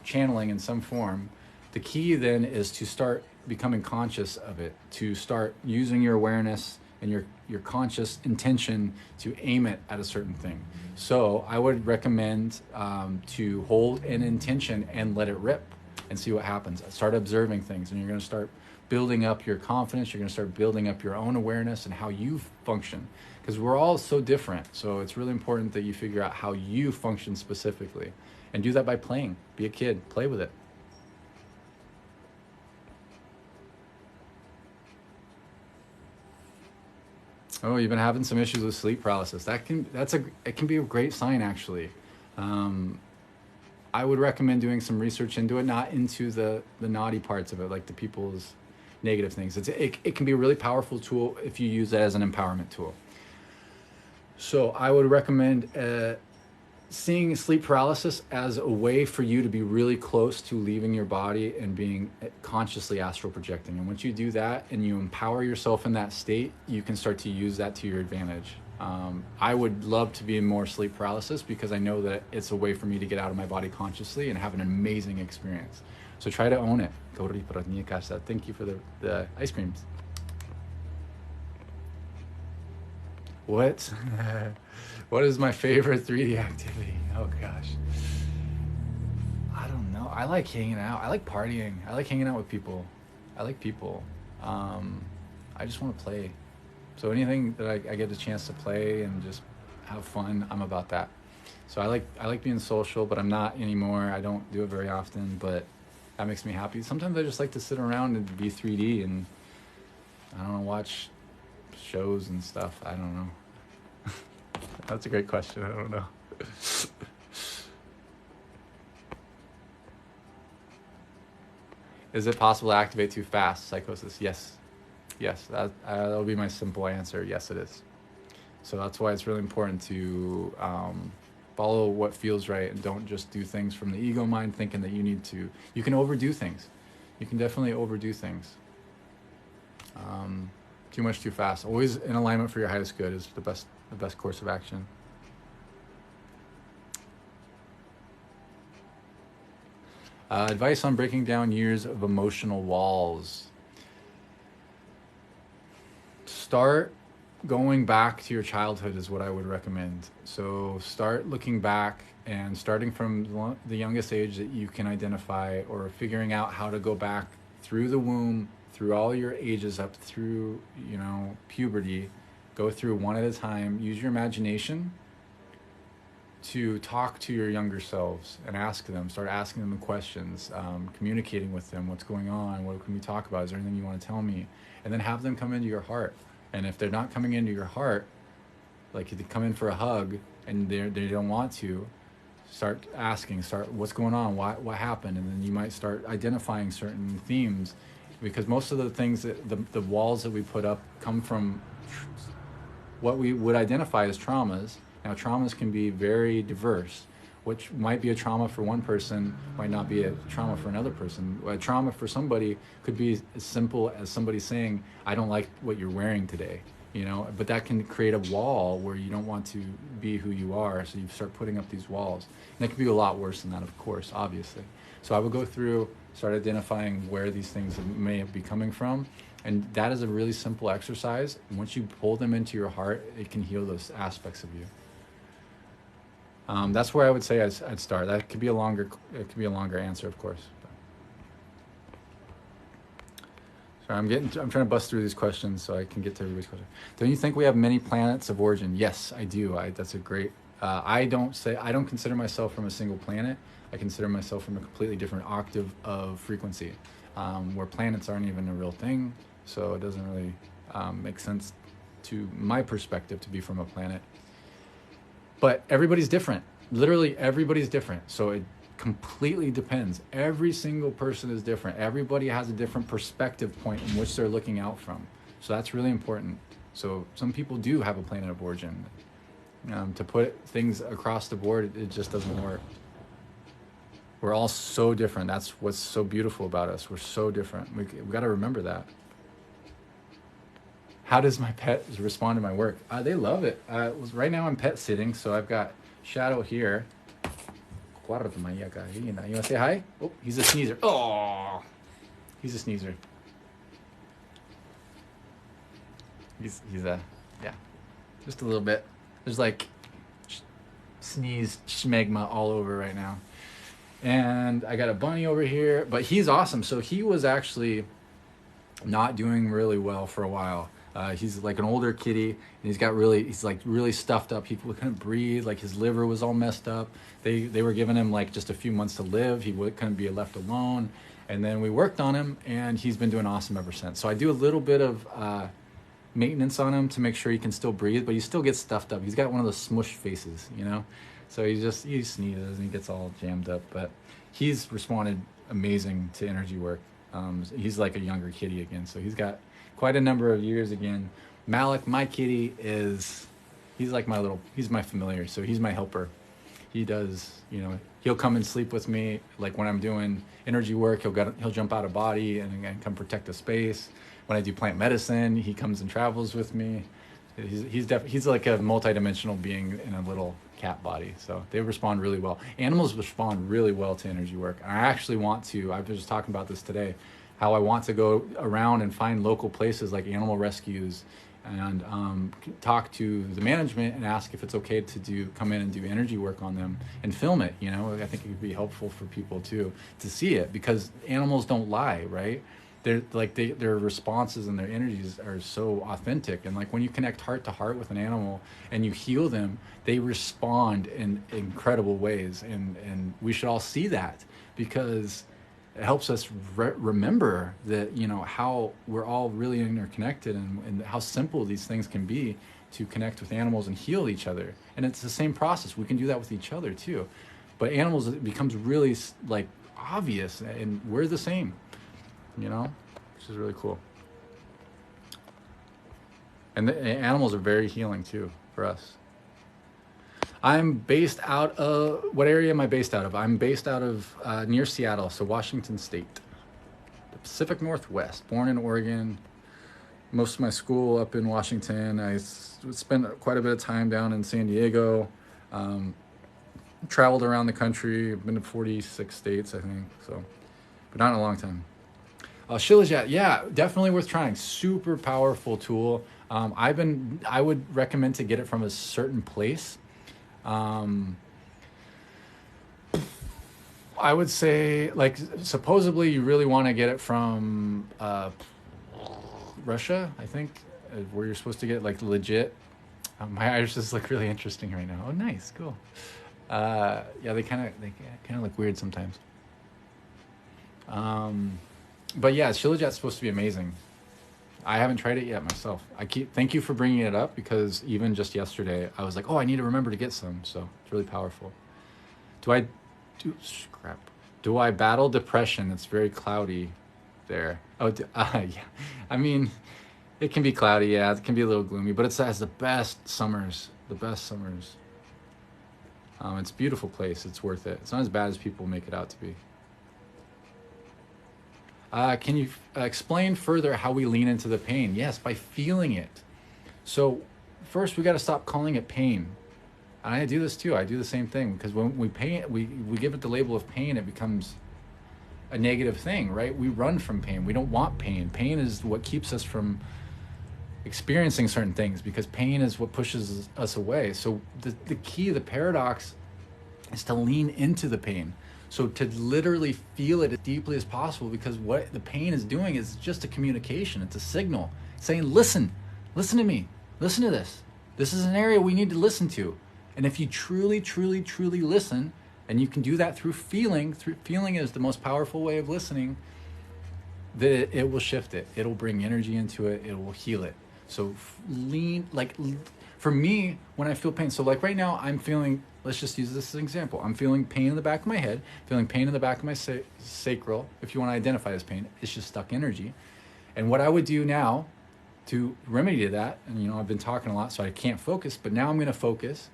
channeling in some form, the key then is to start becoming conscious of it, to start using your awareness and your conscious intention to aim it at a certain thing. So I would recommend to hold an intention and let it rip and see what happens. Start observing things, and you're going to start building up your confidence. You're going to start building up your own awareness and how you function, because we're all so different. So it's really important that you figure out how you function specifically, and do that by playing. Be a kid, play with it. Oh, you've been having some issues with sleep paralysis. It can be a great sign, actually. I would recommend doing some research into it, not into the naughty parts of it, like the people's negative things. It can be a really powerful tool if you use it as an empowerment tool. So I would recommend seeing sleep paralysis as a way for you to be really close to leaving your body and being consciously astral projecting. And once you do that and you empower yourself in that state, you can start to use that to your advantage. I would love to be in more sleep paralysis because I know that it's a way for me to get out of my body consciously and have an amazing experience. So try to own it. Thank you for the ice creams. What? What is my favorite 3D activity? Oh gosh. I don't know. I like hanging out. I like partying. I like hanging out with people. I like people. I just want to play. So anything that I get a chance to play and just have fun, I'm about that. So I like being social, but I'm not anymore. I don't do it very often, but that makes me happy. Sometimes I just like to sit around and be 3D and, I don't know, watch shows and stuff. I don't know. That's a great question. I don't know. Is it possible to activate too fast psychosis? Yes. Yes, that'll be my simple answer. Yes, it is. So that's why it's really important to follow what feels right and don't just do things from the ego mind thinking that you need to. You can overdo things. You can definitely overdo things. Too much too fast. Always in alignment for your highest good is the best course of action. Advice on breaking down years of emotional walls. Start going back to your childhood is what I would recommend. So start looking back and starting from the youngest age that you can identify, or figuring out how to go back through the womb, through all your ages up through, puberty. Go through one at a time. Use your imagination to talk to your younger selves and ask them. Start asking them questions, communicating with them. What's going on? What can we talk about? Is there anything you want to tell me? And then have them come into your heart. And if they're not coming into your heart, like if they come in for a hug and they don't want to, start asking, what's going on? What happened? And then you might start identifying certain themes, because most of the things that the walls that we put up come from what we would identify as traumas. Now, traumas can be very diverse. Which might be a trauma for one person might not be a trauma for another person. A trauma for somebody could be as simple as somebody saying, I don't like what you're wearing today, but that can create a wall where you don't want to be who you are, so you start putting up these walls. And it could be a lot worse than that, of course, obviously. So I would go through, start identifying where these things may be coming from, and that is a really simple exercise. Once you pull them into your heart, it can heal those aspects of you. That's where I would say I'd start. It could be a longer answer, of course. Sorry, I'm trying to bust through these questions so I can get to everybody's question. Don't you think we have many planets of origin? Yes, I do. That's a great. I don't consider myself from a single planet. I consider myself from a completely different octave of frequency, where planets aren't even a real thing. So it doesn't really make sense to my perspective to be from a planet. But everybody's different. Literally everybody's different. So it completely depends. Every single person is different. Everybody has a different perspective point in which they're looking out from. So that's really important. So some people do have a planet of origin. To put things across the board, it just doesn't work. We're all so different. That's what's so beautiful about us. We're so different. We got to remember that. How does my pet respond to my work? They love it. Right now I'm pet sitting, so I've got Shadow here. You want to say hi? Oh, he's a sneezer. Oh, he's a sneezer. He's just a little bit. There's like sneeze schmegma all over right now. And I got a bunny over here, but he's awesome. So he was actually not doing really well for a while. He's like an older kitty, and he's like really stuffed up. He couldn't breathe. Like his liver was all messed up. They were giving him like just a few months to live. He couldn't be left alone. And then we worked on him, and he's been doing awesome ever since. So I do a little bit of maintenance on him to make sure he can still breathe, but he still gets stuffed up. He's got one of those smush faces, So he sneezes and he gets all jammed up. But he's responded amazing to energy work. He's like a younger kitty again, so he's got quite a number of years again. Malik, my kitty, he's my familiar, so he's my helper. He does, he'll come and sleep with me. Like when I'm doing energy work, he'll jump out of body and come protect the space. When I do plant medicine, he comes and travels with me. He's like a multidimensional being in a little cat body, so they respond really well. Animals respond really well to energy work. I was just talking about this today, how I want to go around and find local places like animal rescues and talk to the management and ask if it's okay to come in and do energy work on them and film it. I think it would be helpful for people too to see it, because animals don't lie, right? Their responses and their energies are so authentic, and like when you connect heart to heart with an animal and you heal them, they respond in incredible ways, and we should all see that, because it helps us remember that how we're all really interconnected, and how simple these things can be to connect with animals and heal each other. And it's the same process. We can do that with each other too, but animals, it becomes really like obvious, and we're the same. you know, which is really cool. And the animals are very healing too for us. I'm based out of, what area am I based out of? I'm based out of near Seattle, so Washington State, the Pacific Northwest. Born in Oregon, most of my school up in Washington. I spent quite a bit of time down in San Diego. Traveled around the country. I've been to 46 states, I think. So, but not in a long time. Shilajit, yeah, definitely worth trying. Super powerful tool. I would recommend to get it from a certain place. I would say, like, supposedly you really want to get it from Russia, I think, where you're supposed to get, like, legit. My Irish just look really interesting right now. Oh, nice, cool. Yeah, they kind of look weird sometimes. But yeah, Shilajit's supposed to be amazing. I haven't tried it yet myself. Thank you for bringing it up, because even just yesterday I was like, oh, I need to remember to get some. So it's really powerful. Do I battle depression? It's very cloudy there. Oh, yeah. I mean, it can be cloudy. Yeah, it can be a little gloomy, but it has the best summers. The best summers. It's a beautiful place. It's worth it. It's not as bad as people make it out to be. Can you explain further how we lean into the pain? Yes, by feeling it. So first we got to stop calling it pain. And I do this too. I do the same thing, because when we give it the label of pain, it becomes a negative thing, right? We run from pain. We don't want pain. Pain is what keeps us from experiencing certain things, because pain is what pushes us away. So the key, the paradox, is to lean into the pain. So to literally feel it as deeply as possible, because what the pain is doing is just a communication. It's a signal saying, listen to me, listen to this. This is an area we need to listen to. And if you truly, truly, truly listen, and you can do that through feeling is the most powerful way of listening, that it will shift it. It'll bring energy into it. It will heal it. So for me, when I feel pain, so like right now I'm feeling, let's just use this as an example. I'm feeling pain in the back of my head, feeling pain in the back of my sacral. If you want to identify as pain, it's just stuck energy. And what I would do now to remedy that, and I've been talking a lot, so I can't focus, but now I'm going to focus.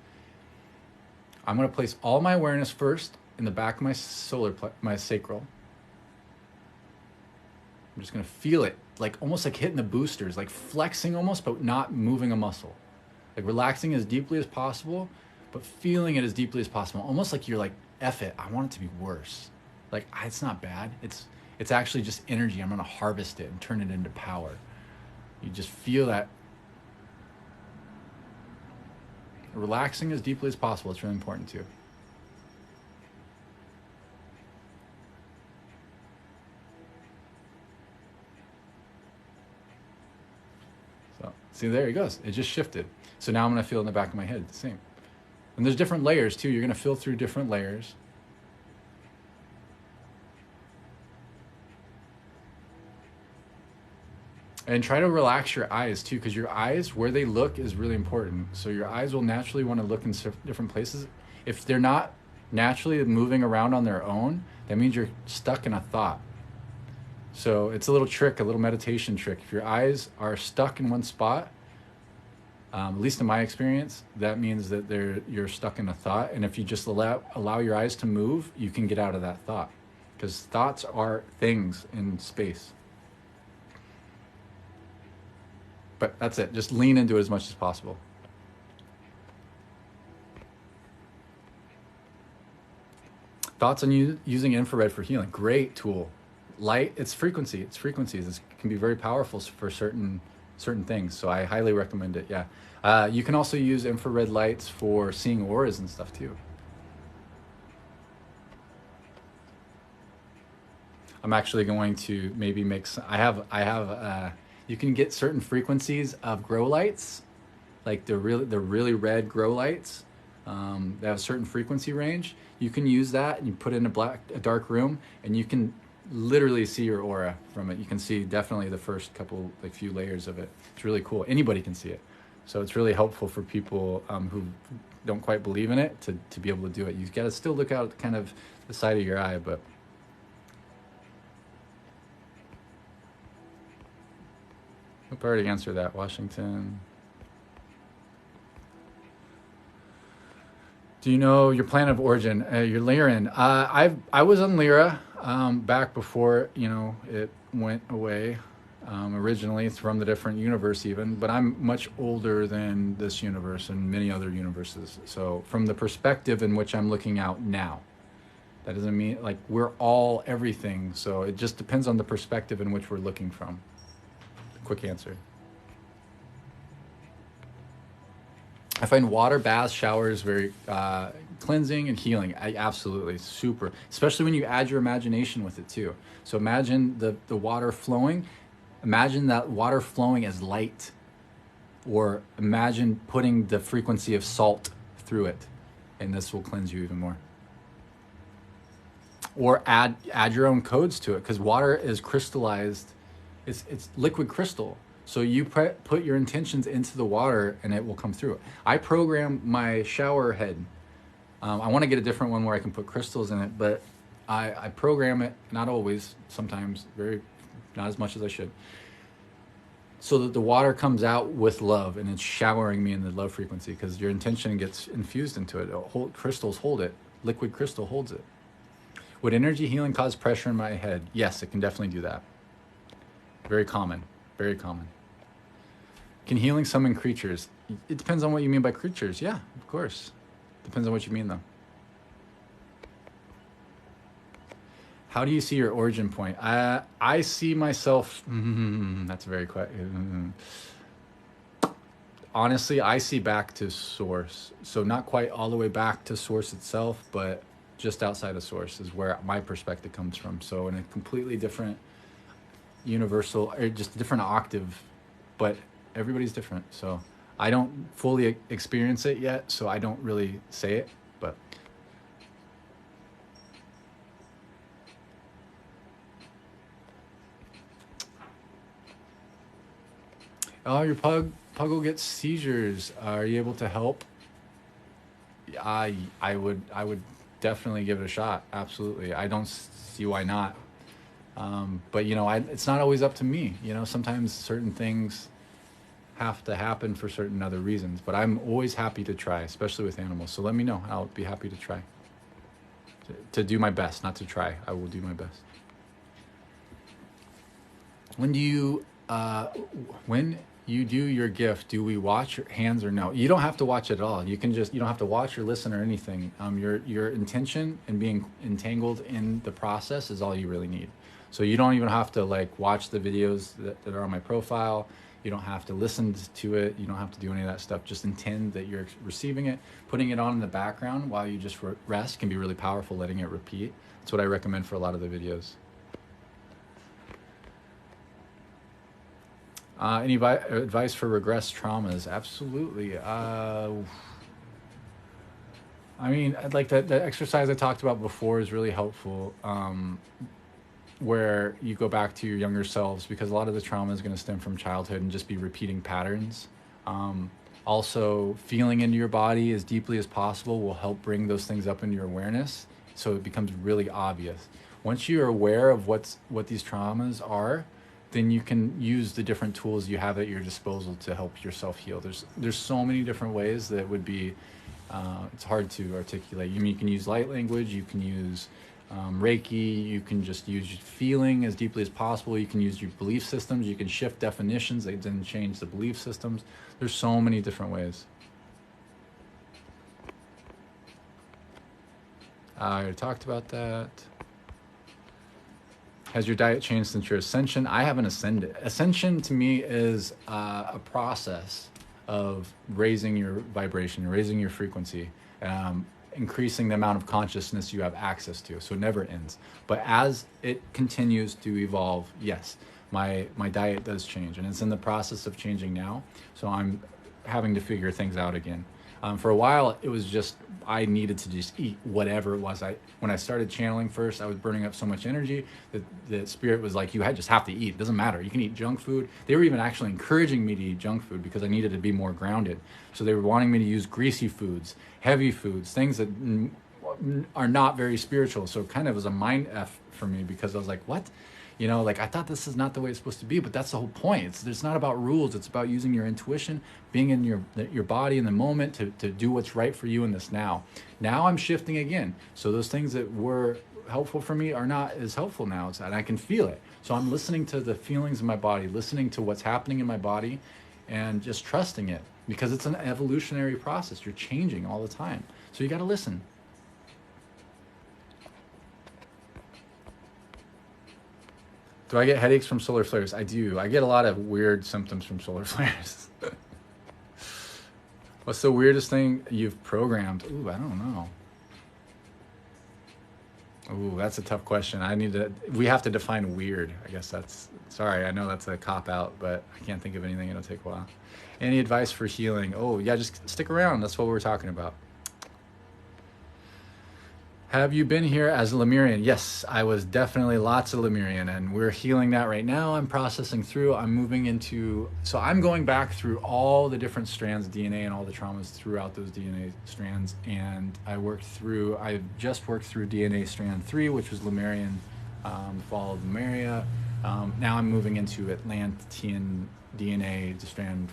I'm going to place all my awareness first in the back of my sacral. I'm just going to feel it, like almost like hitting the boosters, like flexing almost, but not moving a muscle. Like relaxing as deeply as possible, but feeling it as deeply as possible. Almost like you're like, F it, I want it to be worse. Like, it's not bad. It's actually just energy. I'm going to harvest it and turn it into power. You just feel that. Relaxing as deeply as possible. It's really important too. So, see, there it goes. It just shifted. So now I'm going to feel in the back of my head the same. And there's different layers too. You're going to feel through different layers. And try to relax your eyes too, because your eyes, where they look is really important. So your eyes will naturally want to look in different places. If they're not naturally moving around on their own, that means you're stuck in a thought. So it's a little trick, a little meditation trick. If your eyes are stuck in one spot, at least in my experience, that means that you're stuck in a thought. And if you just allow your eyes to move, you can get out of that thought, because thoughts are things in space. But that's it. Just lean into it as much as possible. Thoughts on using infrared for healing. Great tool. Light, it's frequency. It's frequencies. It can be very powerful for certain things. So I highly recommend it. Yeah. You can also use infrared lights for seeing auras and stuff too. I'm actually going to maybe make some, you can get certain frequencies of grow lights, like the really red grow lights. They have a certain frequency range. You can use that, and you put it in a dark room, and you can literally see your aura from it. You can see definitely the first few layers of it. It's really cool. Anybody can see it. So it's really helpful for people who don't quite believe in it to be able to do it. You got to still look out kind of the side of your eye, but I've already answered that. Washington. Do you know your planet of origin? Your Lyran. I was on Lyra back before it went away. Originally, it's from the different universe even, but I'm much older than this universe and many other universes. So from the perspective in which I'm looking out now, that doesn't mean like we're all everything. So it just depends on the perspective in which we're looking from. Quick answer. I find water, baths, showers very cleansing and healing. Absolutely super, especially when you add your imagination with it too. So imagine the water flowing. Imagine that water flowing as light, or imagine putting the frequency of salt through it, and this will cleanse you even more. Or add your own codes to it, because water is crystallized. It's liquid crystal. So you put your intentions into the water and it will come through. I program my shower head. I want to get a different one where I can put crystals in it, but I program it, not always, sometimes, not as much as I should, so that the water comes out with love and it's showering me in the love frequency, because your intention gets infused into it. Crystals hold it. Liquid crystal holds it. Would energy healing cause pressure in my head? Yes, it can definitely do that. Very common. Very common. Can healing summon creatures? It depends on what you mean by creatures. Yeah, of course. Depends on what you mean, though. How do you see your origin point? I see myself... that's very quiet. Honestly, I see back to source. So not quite all the way back to source itself, but just outside of source is where my perspective comes from. So in a completely different universal, or just a different octave, but everybody's different. So I don't fully experience it yet, so I don't really say it, but... Oh, your puggle gets seizures. Are you able to help? I would definitely give it a shot. Absolutely. I don't see why not. But it's not always up to me. Sometimes certain things have to happen for certain other reasons. But I'm always happy to try, especially with animals. So let me know. I'll be happy to try. To do my best, not to try. I will do my best. When you do your gift, do we watch your hands or no? You don't have to watch it at all. You don't have to watch or listen or anything. Your intention and being entangled in the process is all you really need. So you don't even have to watch the videos that are on my profile. You don't have to listen to it. You don't have to do any of that stuff. Just intend that you're receiving it. Putting it on in the background while you just rest can be really powerful, letting it repeat. That's what I recommend for a lot of the videos. Any advice for regressed traumas? Absolutely. I mean, like the exercise I talked about before is really helpful, where you go back to your younger selves, because a lot of the trauma is going to stem from childhood and just be repeating patterns. Also, feeling into your body as deeply as possible will help bring those things up into your awareness, so it becomes really obvious. Once you're aware of what these traumas are, then you can use the different tools you have at your disposal to help yourself heal. There's so many different ways that would be, it's hard to articulate. You can use light language, you can use Reiki, you can just use feeling as deeply as possible, you can use your belief systems, you can shift definitions that then change the belief systems. There's so many different ways. I already talked about that. Has your diet changed since your ascension? I haven't ascended. Ascension to me is a process of raising your vibration, raising your frequency, increasing the amount of consciousness you have access to. So it never ends. But as it continues to evolve, yes, my diet does change, and it's in the process of changing now. So I'm having to figure things out again. For a while, it was just, I needed to just eat whatever it was. When I started channeling first, I was burning up so much energy that the spirit was like, you just have to eat. It doesn't matter. You can eat junk food. They were even actually encouraging me to eat junk food because I needed to be more grounded. So they were wanting me to use greasy foods, heavy foods, things that are not very spiritual. So it kind of was a mind F for me, because I was like, what? You know, like I thought this is not the way it's supposed to be, but that's the whole point. It's not about rules. It's about using your intuition, being in your body in the moment to do what's right for you in this now. Now I'm shifting again. So those things that were helpful for me are not as helpful now. And I can feel it. So I'm listening to the feelings in my body, listening to what's happening in my body, and just trusting it, because it's an evolutionary process. You're changing all the time. So you got to listen. Do I get headaches from solar flares? I do. I get a lot of weird symptoms from solar flares. What's the weirdest thing you've programmed? Ooh, I don't know. Ooh, that's a tough question. We have to define weird. I guess sorry, I know that's a cop out, but I can't think of anything. It'll take a while. Any advice for healing? Oh, yeah, just stick around. That's what we're talking about. Have you been here as a Lemurian? Yes, I was definitely lots of Lemurian, and we're healing that right now. I'm processing through. So I'm going back through all the different strands of DNA and all the traumas throughout those DNA strands, and I just worked through DNA strand 3, which was Lemurian, fall of Lemuria. Now I'm moving into Atlantean DNA strand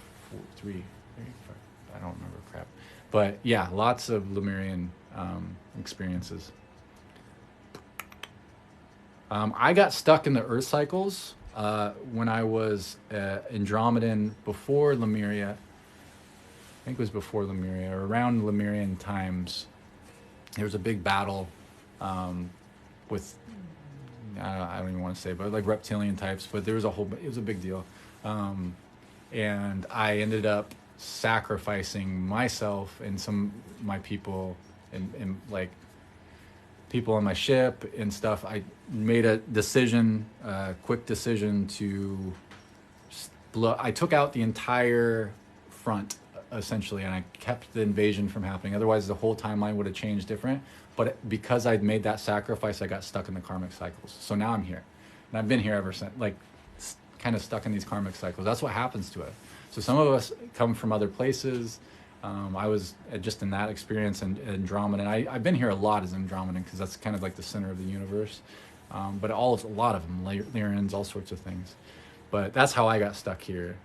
3. I don't remember crap. But yeah, lots of Lemurian experiences. I got stuck in the Earth cycles when I was Andromedan before Lemuria. I think it was before Lemuria, or around Lemurian times. There was a big battle with, I don't even want to say, but like reptilian types, but it was a big deal. And I ended up sacrificing myself and my people and like people on my ship and stuff. I made a quick decision to I took out the entire front essentially, and I kept the invasion from happening. Otherwise the whole timeline would have changed different. But because I'd made that sacrifice, I got stuck in the karmic cycles. So now I'm here, and I've been here ever since, like kind of stuck in these karmic cycles. That's what happens to us. So some of us come from other places. I was just in that experience in Andromeda. And I've been here a lot as Andromeda because that's kind of like the center of the universe. But a lot of them, Lyrians, all sorts of things. But that's how I got stuck here.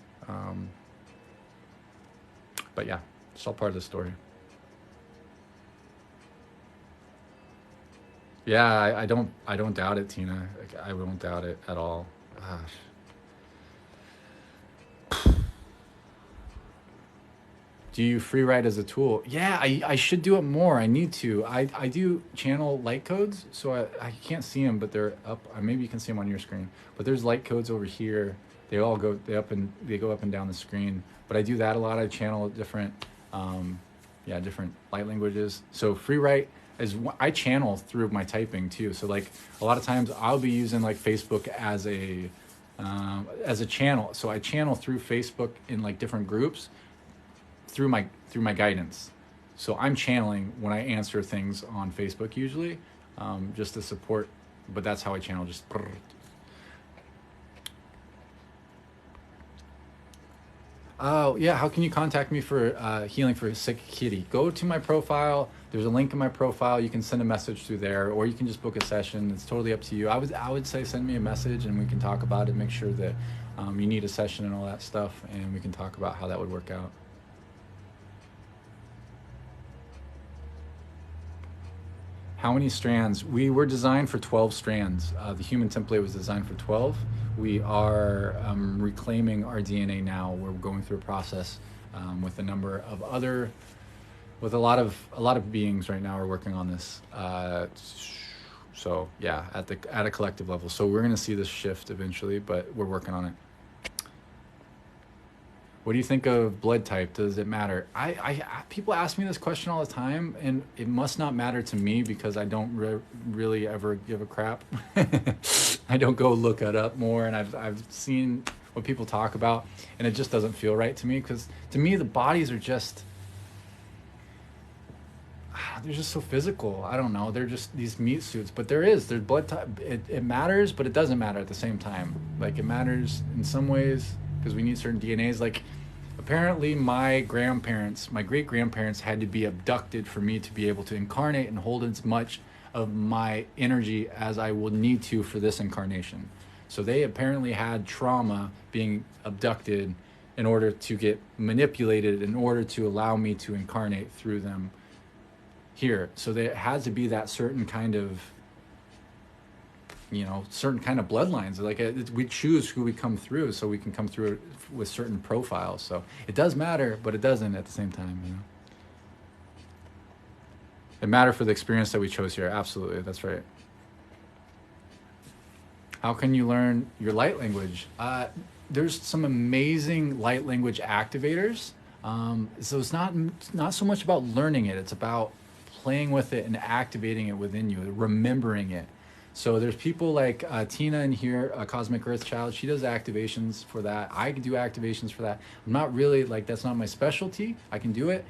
But yeah, it's all part of the story. Yeah, I don't doubt it, Tina. I won't doubt it at all. Gosh. Do you free write as a tool? Yeah, I should do it more. I need to. I do channel light codes, so I can't see them, but they're up. Maybe you can see them on your screen. But there's light codes over here. They go up and down the screen. But I do that a lot. I channel different different light languages. So free write I channel through my typing too. So like a lot of times I'll be using like Facebook as a channel. So I channel through Facebook in like different groups through my guidance. So I'm channeling when I answer things on Facebook usually, just to support, but that's how I channel, just. Oh yeah, how can you contact me for healing for a sick kitty? Go to my profile. There's a link in my profile. You can send a message through there, or you can just book a session. It's totally up to you. I would say send me a message and we can talk about it. Make sure that you need a session and all that stuff, and we can talk about how that would work out. How many strands? We were designed for 12 strands. The human template was designed for 12. We are reclaiming our DNA now. We're going through a process with a number of with a lot of beings right now are working on this. So yeah, at a collective level. So we're going to see this shift eventually, but we're working on it. What do you think of blood type? Does it matter? People ask me this question all the time, and it must not matter to me because I don't really ever give a crap. I don't go look it up more, and I've seen what people talk about, and it just doesn't feel right to me because to me the bodies are just they're just so physical. I don't know. They're just these meat suits, but there's blood type. It matters, but it doesn't matter at the same time. Like it matters in some ways because we need certain DNAs. Like apparently my great grandparents had to be abducted for me to be able to incarnate and hold as much of my energy as I will need to for this incarnation. So they apparently had trauma being abducted in order to get manipulated in order to allow me to incarnate through them here. So there had to be that certain kind of, certain kind of bloodlines. Like we choose who we come through, so we can come through with certain profiles. So it does matter, but it doesn't at the same time. It mattered for the experience that we chose here. Absolutely, that's right. How can you learn your light language? There's some amazing light language activators. So it's not so much about learning it. It's about playing with it and activating it within you, remembering it. So there's people like Tina in here, Cosmic Earth Child. She does activations for that. I can do activations for that. I'm not really that's not my specialty. I can do it.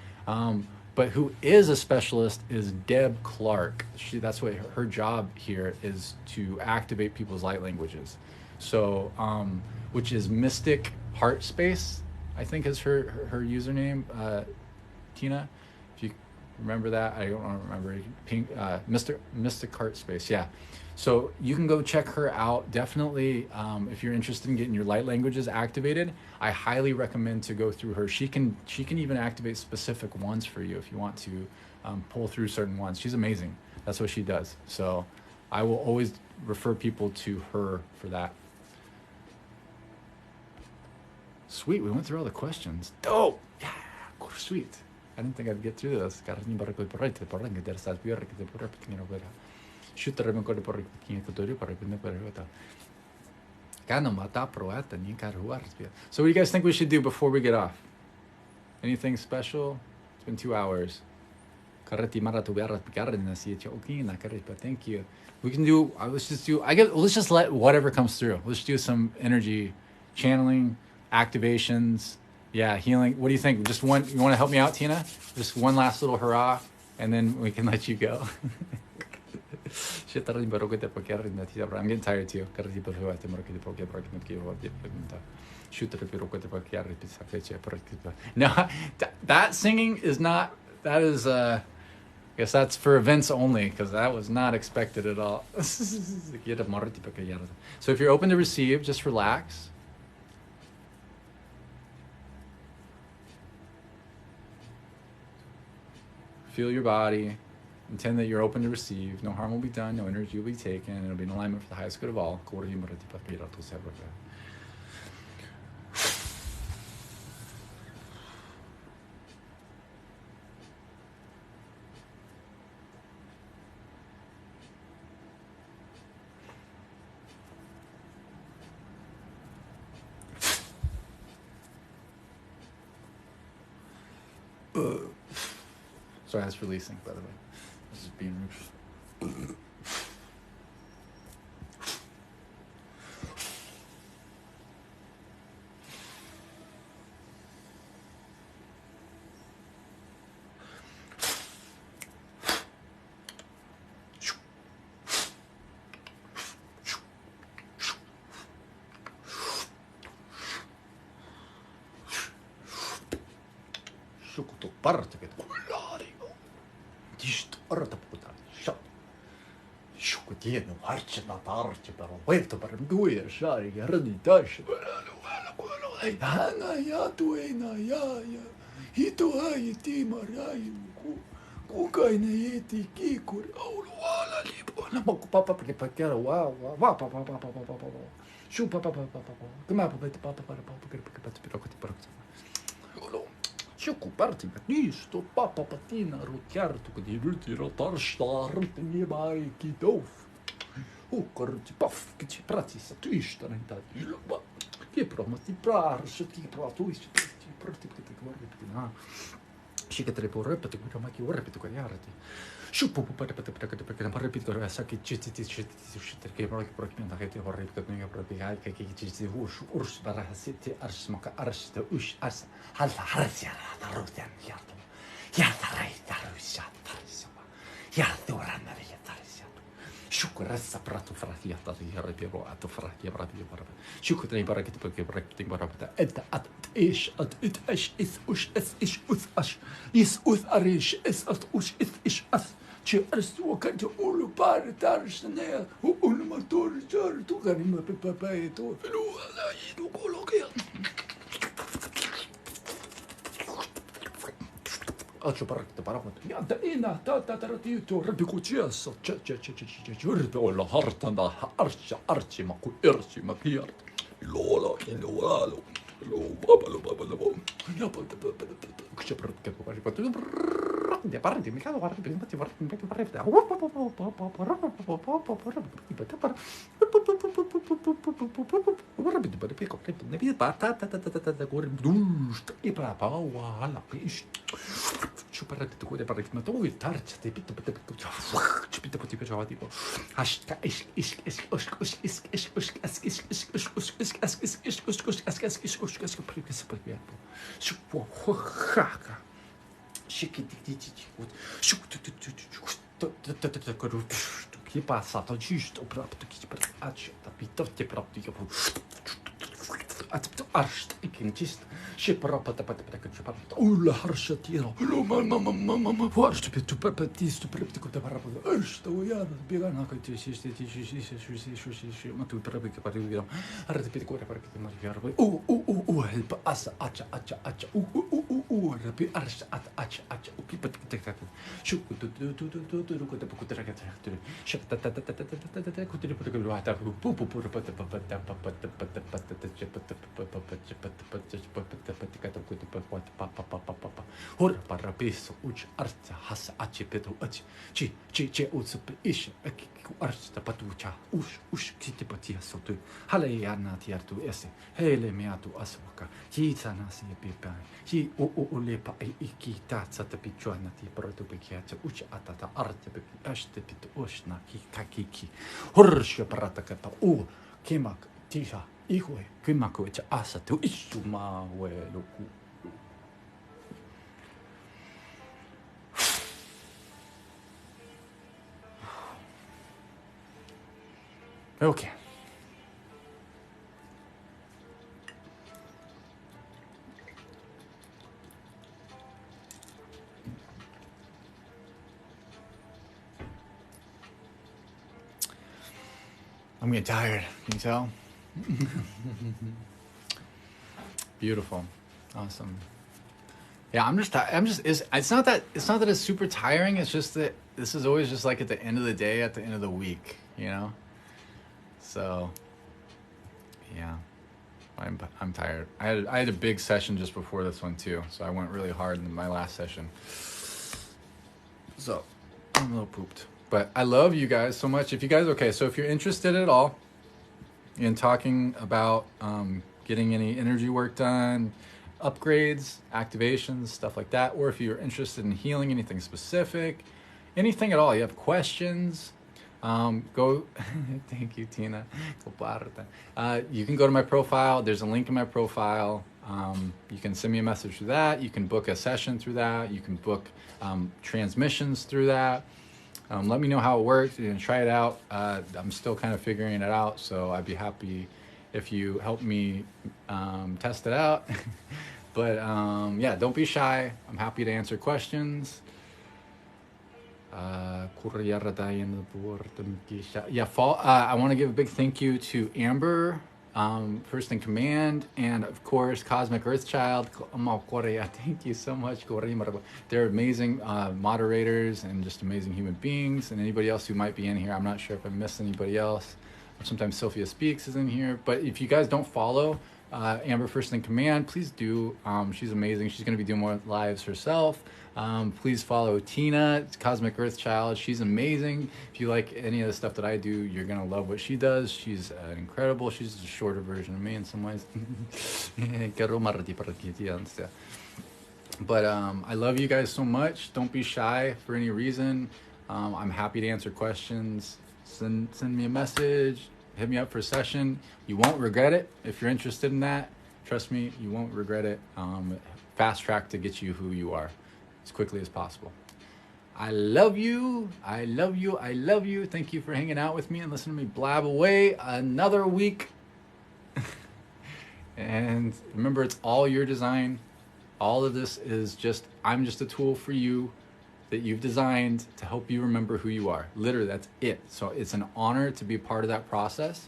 But who is a specialist is Deb Clark. That's what her job here is, to activate people's light languages. So, which is Mystic Heart Space, I think is her username, Tina. If you remember that, I don't remember. Mystic Heart Space, yeah. So you can go check her out. Definitely, if you're interested in getting your light languages activated, I highly recommend to go through her. She can even activate specific ones for you if you want to pull through certain ones. She's amazing. That's what she does. So I will always refer people to her for that. Sweet, we went through all the questions. Dope. Yeah, sweet. I didn't think I'd get through this. So what do you guys think we should do before we get off? Anything special? It's been 2 hours. Thank you. We can do, let's just let whatever comes through. Let's do some energy channeling, activations, healing. What do you think? Just one, you want to help me out, Tina? Just one last little hurrah, and then we can let you go. I'm getting tired too. No, that singing is not, that is, I guess that's for events only, because that was not expected at all. So if you're open to receive, just relax. Feel your body. Intend that you're open to receive. No harm will be done. No energy will be taken. It'll be in alignment for the highest good of all. Sorry, that's releasing, by the way. This is being rude. Tiedän hartsena tartsi pero vaihto parem tuja saari ja radi taas. Hana ja tuena ja hito ai timarai kukaina yeti kikur auluala lipona maku papa porque pakera wow papa shu papa kama papa para Joku parti niisto papa patina rutjartu kun dirti rotarstarti ni mai kitov. Ukorti paf kici pratissa tystänen tai ilma. Kipromasti praarsu kipratuis prati kitikvartina. Shikatri porepati kun maki orepiti kun jarati. Shupu papa parepiti kun sakit chiti ke prokimenta heti horripti kun joprati kaikki kici urs parahasitti arsmaka arsta us as halta harsiara tarutian jartu. Jartarai taruissa tarisama. Jarturanna Shukurassa pratu frahiata ja repiro atu frahia rabio barba. Shukutei barakit porque barakit barba. Enta at ish at it ish is us es ish us ash. Is us arish es at us is ish as. Ci arstu kan to ulu par tarsne ulu motor jar tu kan ma papa to felu ala idu kolokia. Altro parte parapat. Ja, da ena ta rati to repikutia so jurdo la hartanda archi ma ku irchi ma piar. Lola lo baba lo. Ja pa kucha pratka pa pa. De parte mi cado guarda prima ti guarda. Que passa, tá justo, próprio que para acho, tá pito te próprio que arst ikintist shiprapata patapata shiprapata ulla harshatira lo mama warst bitu papatis tu preptico da parapa arst ويا بيغانا كنت شي ما تو بربك بريو arret pit cuore perché ti marri arba o help asa acha o rapi arst acha o pipat tek shu tu ko te pukutra ka tu shapta kutri pukutra lo ata pu pata Hor parapiso uch arta has achi petu achi chi utsup ish akiku arta patucha ush kiti patia sotu hale yana tiartu ese hele meatu aswaka hi sanasi pipa hi o lepa iki tatsa te pichuana ti proto pekiacha uch atata arta pe ashte pitu oshna ki kakiki hor shaprata kata o kemak tisha Ihue, kimaku echa asa tu isuma weluku. Okay. I'm getting tired, can you tell? Beautiful. Awesome. Yeah, it's not that it's super tiring, it's just that this is always just like at the end of the day, at the end of the week, you know? So yeah. I'm tired. I had a big session just before this one too, so I went really hard in my last session. So I'm a little pooped. But I love you guys so much. If you're interested at all in talking about getting any energy work done, upgrades, activations, stuff like that, or if you're interested in healing anything specific, anything at all, you have questions, go, thank you, Tina. You can go to my profile. There's a link in my profile. You can send me a message through that. You can book a session through that. You can book transmissions through that. Let me know how it works. You can try it out. I'm still kind of figuring it out, so I'd be happy if you help me test it out. But yeah, don't be shy. I'm happy to answer questions. I want to give a big thank you to Amber, First in Command, and of course Cosmic Earthchild. Thank you so much. They're amazing moderators and just amazing human beings. And anybody else who might be in here, I'm not sure if I missed anybody else. Sometimes Sophia Speaks is in here. But if you guys don't follow Amber First in Command, please do. She's amazing. She's going to be doing more lives herself. Please follow Tina, Cosmic Earthchild. She's amazing. If you like any of the stuff that I do, you're going to love what she does. She's incredible. She's a shorter version of me in some ways. But I love you guys so much. Don't be shy for any reason. I'm happy to answer questions. Send me a message. Hit me up for a session. You won't regret it. If you're interested in that, trust me, you won't regret it. Fast track to get you who you are as quickly as possible. I love you. I love you. I love you. Thank you for hanging out with me and listening to me blab away another week. And remember, it's all your design. All of this is I'm just a tool for you that you've designed to help you remember who you are. Literally, that's it. So it's an honor to be a part of that process,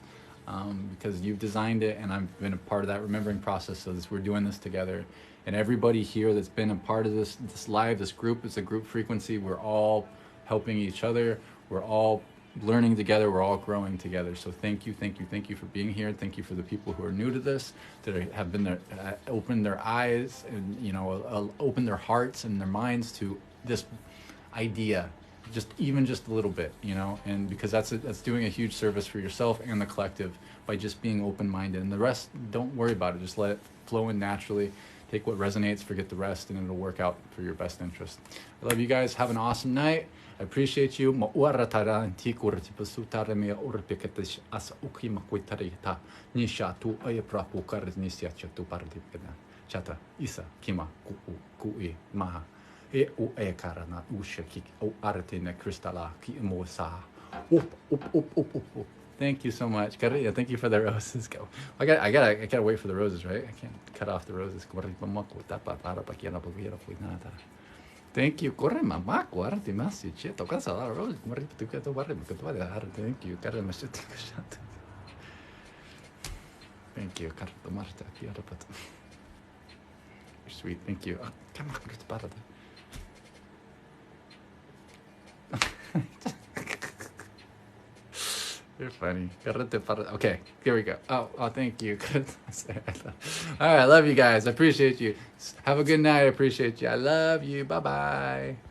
because you've designed it and I've been a part of that remembering process. So we're doing this together. And everybody here that's been a part of this live, this group, it's a group frequency. We're all helping each other. We're all learning together. We're all growing together. So thank you for being here. Thank you for the people who are new to this, that have been there, opened their eyes and opened their hearts and their minds to this idea, just a little bit, and because that's doing a huge service for yourself and the collective by just being open-minded. And the rest, don't worry about it. Just let it flow in naturally. Take what resonates, forget the rest, and it'll work out for your best interest. I love you guys. Have an awesome night. I appreciate you. Chata isa kima ku'i maha e o e karana usha ki o arte na kristala ki mo sa up. Thank you so much. Thank you for the roses. I gotta wait for the roses, right? I can't cut off the roses. Thank you. Corre mamá, guardi más y che, tocas a la rose. Thank you. Thank you. You're sweet. Thank you. You're funny. Okay, here we go. Oh, thank you. All right, I love you guys. I appreciate you. Have a good night. I appreciate you. I love you. Bye-bye.